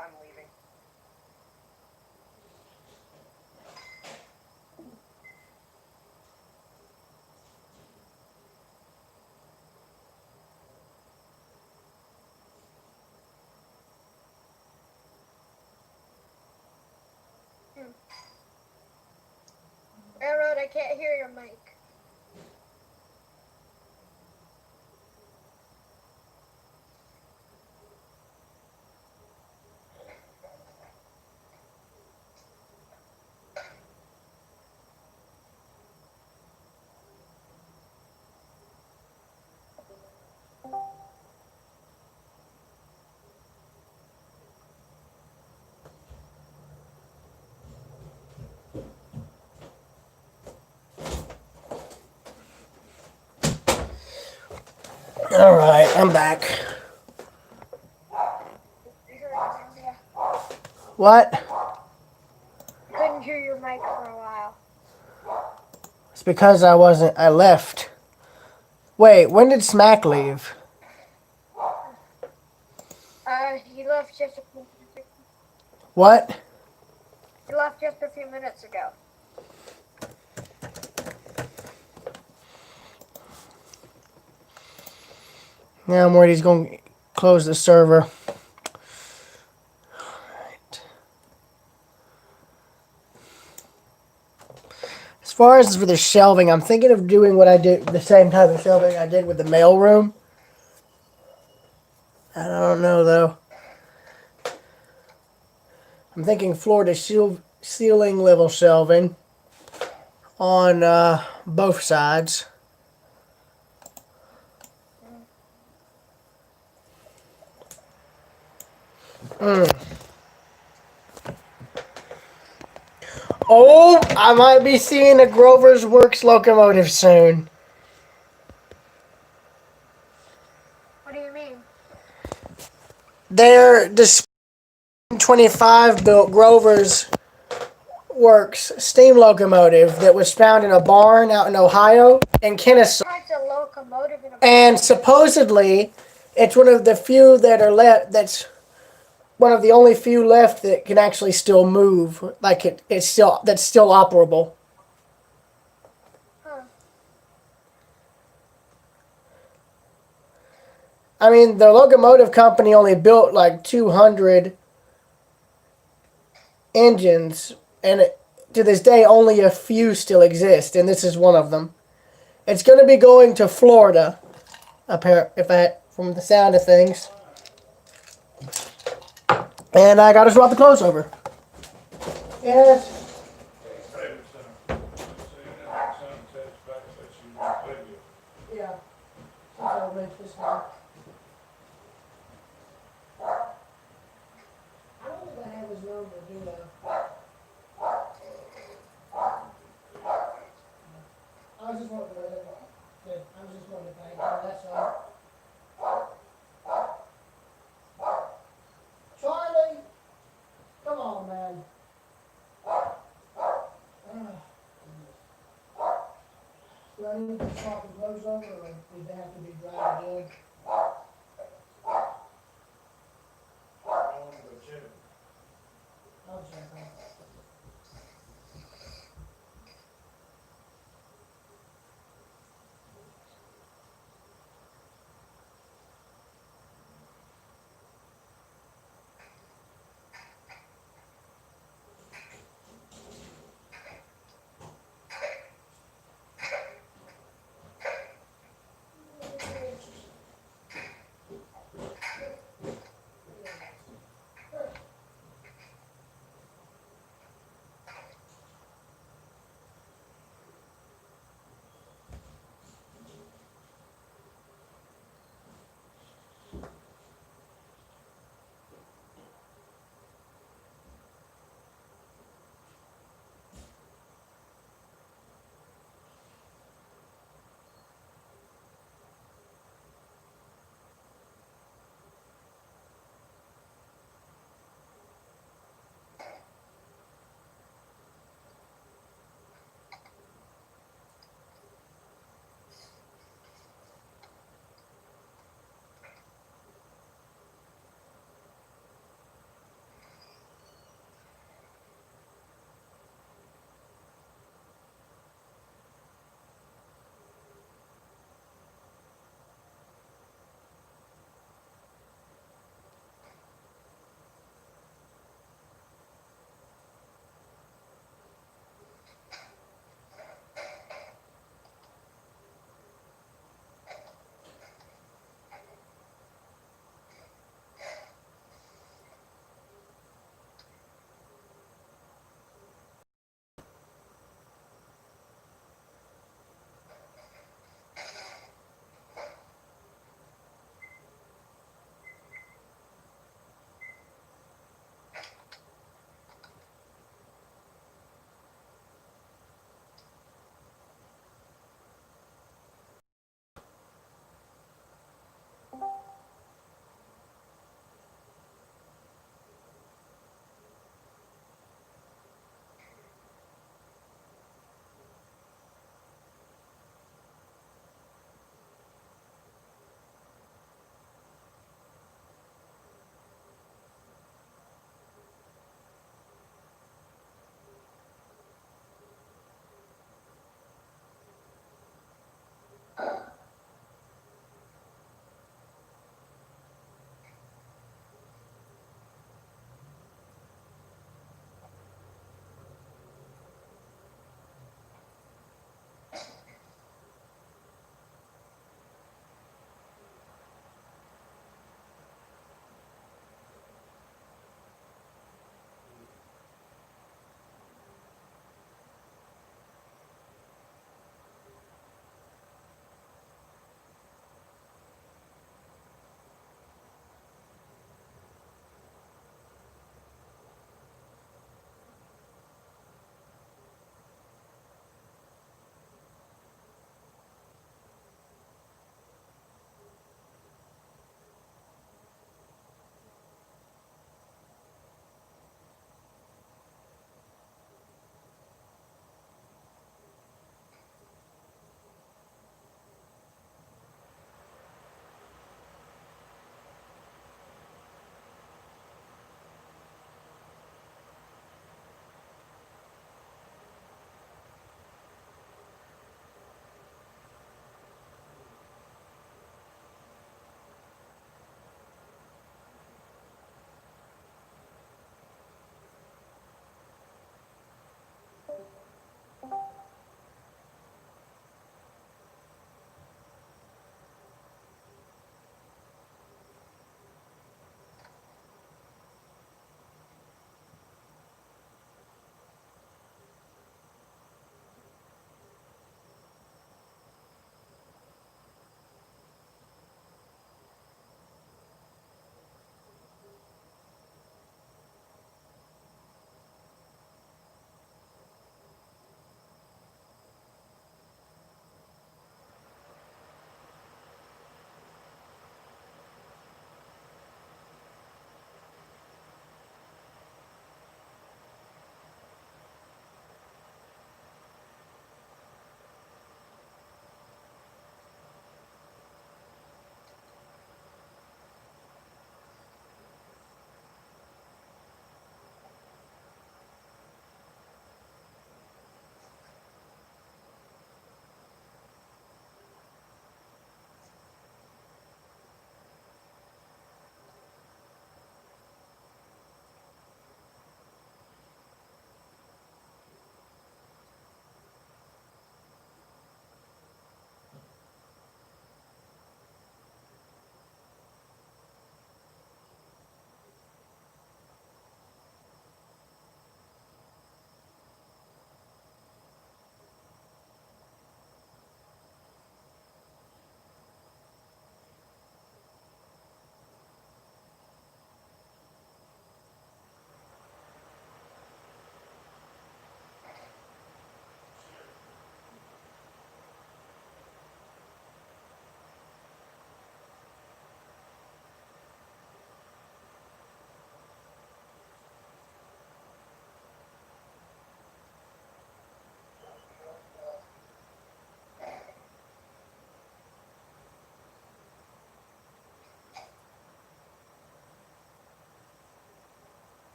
I'm leaving. Railroad, I can't hear your mic. All right, I'm back. What? Couldn't hear your mic for a while. It's because I left. Wait, when did Smack leave? He left just a few minutes ago. What? He left just a few minutes ago. Now I'm worried he's going to close the server. Alright. As far as for the shelving, I'm thinking of doing what I did, the same type of shelving I did with the mailroom. I don't know though. I'm thinking floor to ceiling level shelving on both sides. Oh, I might be seeing a Grover's Works locomotive soon. What do you mean? Their 25 built Grover's Works steam locomotive that was found in a barn out in Ohio and Kennesaw. Types of locomotive in a And supposedly, it's one of the few that are left. That's one of the only few left that can actually still move. Like it's still that's still operable. Huh. I mean, the locomotive company only built like 200 engines, and to this day, only a few still exist, and this is one of them. It's going to be going to Florida, from the sound of things. And I got to swap the clothes over. Yes. Yeah. I'll make this one. I don't think I have his number, do I? I was just wanting to thank him, that's all. Charlie! Come on, man. Do I need to swap the clothes over, or do they have to be dried again? I'll check on it.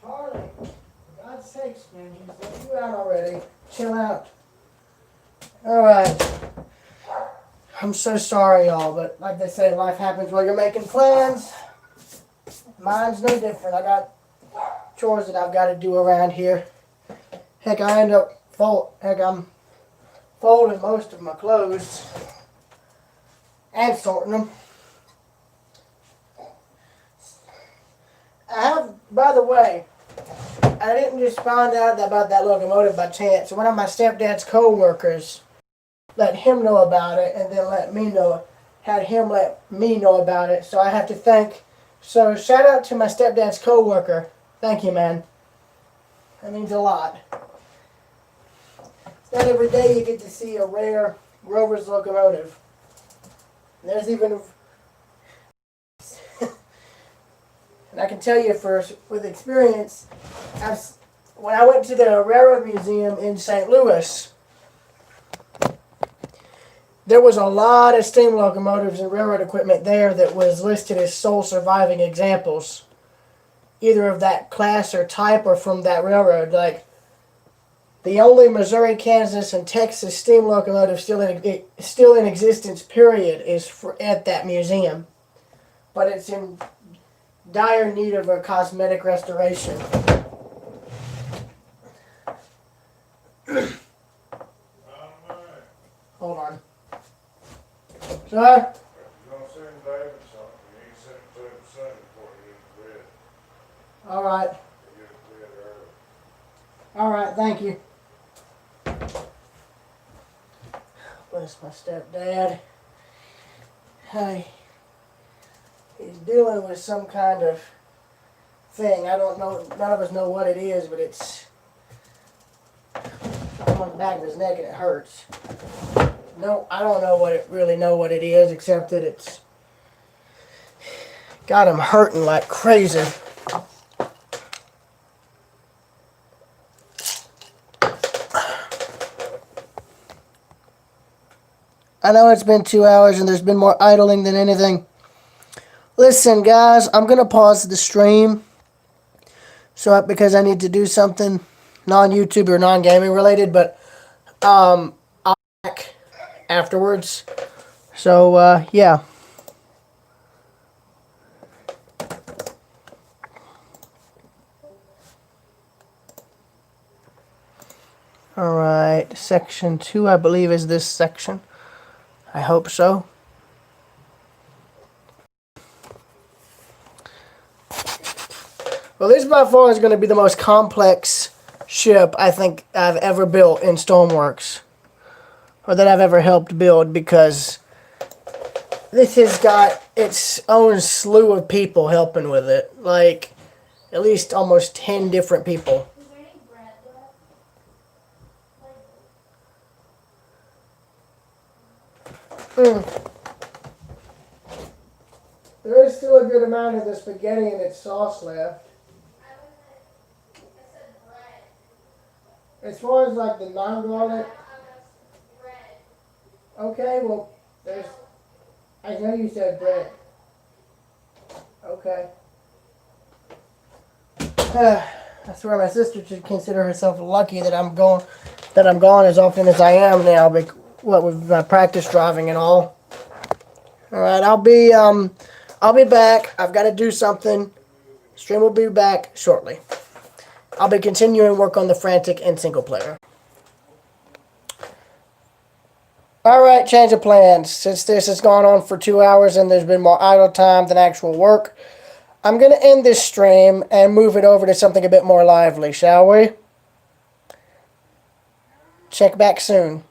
Charlie, for God's sakes, man, just let you out already. Chill out. Alright. I'm so sorry, y'all, but like they say, life happens while you're making plans. Mine's no different. I got chores that I've got to do around here. Heck, I'm folding most of my clothes and sorting them. By the way, I didn't just find out about that locomotive by chance. One of my stepdad's co-workers let him know about it, and then had him let me know about it. So I have to so shout out to my stepdad's co-worker. Thank you, man. That means a lot. It's not every day you get to see a rare Rover's locomotive. And there's even... And I can tell you with experience, when I went to the Railroad Museum in St. Louis, there was a lot of steam locomotives and railroad equipment there that was listed as sole surviving examples, either of that class or type or from that railroad. Like, the only Missouri, Kansas, and Texas steam locomotive still in existence, period, is at that museum. But it's in dire need of a cosmetic restoration. Hold on. Sir? You're gonna send David something. You ain't sent it to him Sunday before he gets ready. All right. He gets ready early. All right, thank you. Bless my stepdad. Hey, he's dealing with some kind of thing. I don't know, none of us know what it is, but it's on the back of his neck and it hurts. No, I don't really know what it is, except that it's got him hurting like crazy. I know it's been 2 hours and there's been more idling than anything. Listen, guys, I'm going to pause the stream because I need to do something non-YouTube or non-gaming related, but I'll be back afterwards. So, yeah. Alright, section 2, I believe, is this section. I hope so. Well, this by far is going to be the most complex ship I think I've ever built in Stoneworks. Or that I've ever helped build, because this has got its own slew of people helping with it. Like, at least almost 10 different people. There is still a good amount of the spaghetti and its sauce left. As far as like the non-garlic. Okay, well, I know you said bread. Okay. That's where my sister should consider herself lucky that I'm gone as often as I am now, with my practice driving and all. All right, I'll be back. I've got to do something. Stream will be back shortly. I'll be continuing work on the Frantic and single player. All right, change of plans. Since this has gone on for 2 hours and there's been more idle time than actual work, I'm going to end this stream and move it over to something a bit more lively, shall we? Check back soon.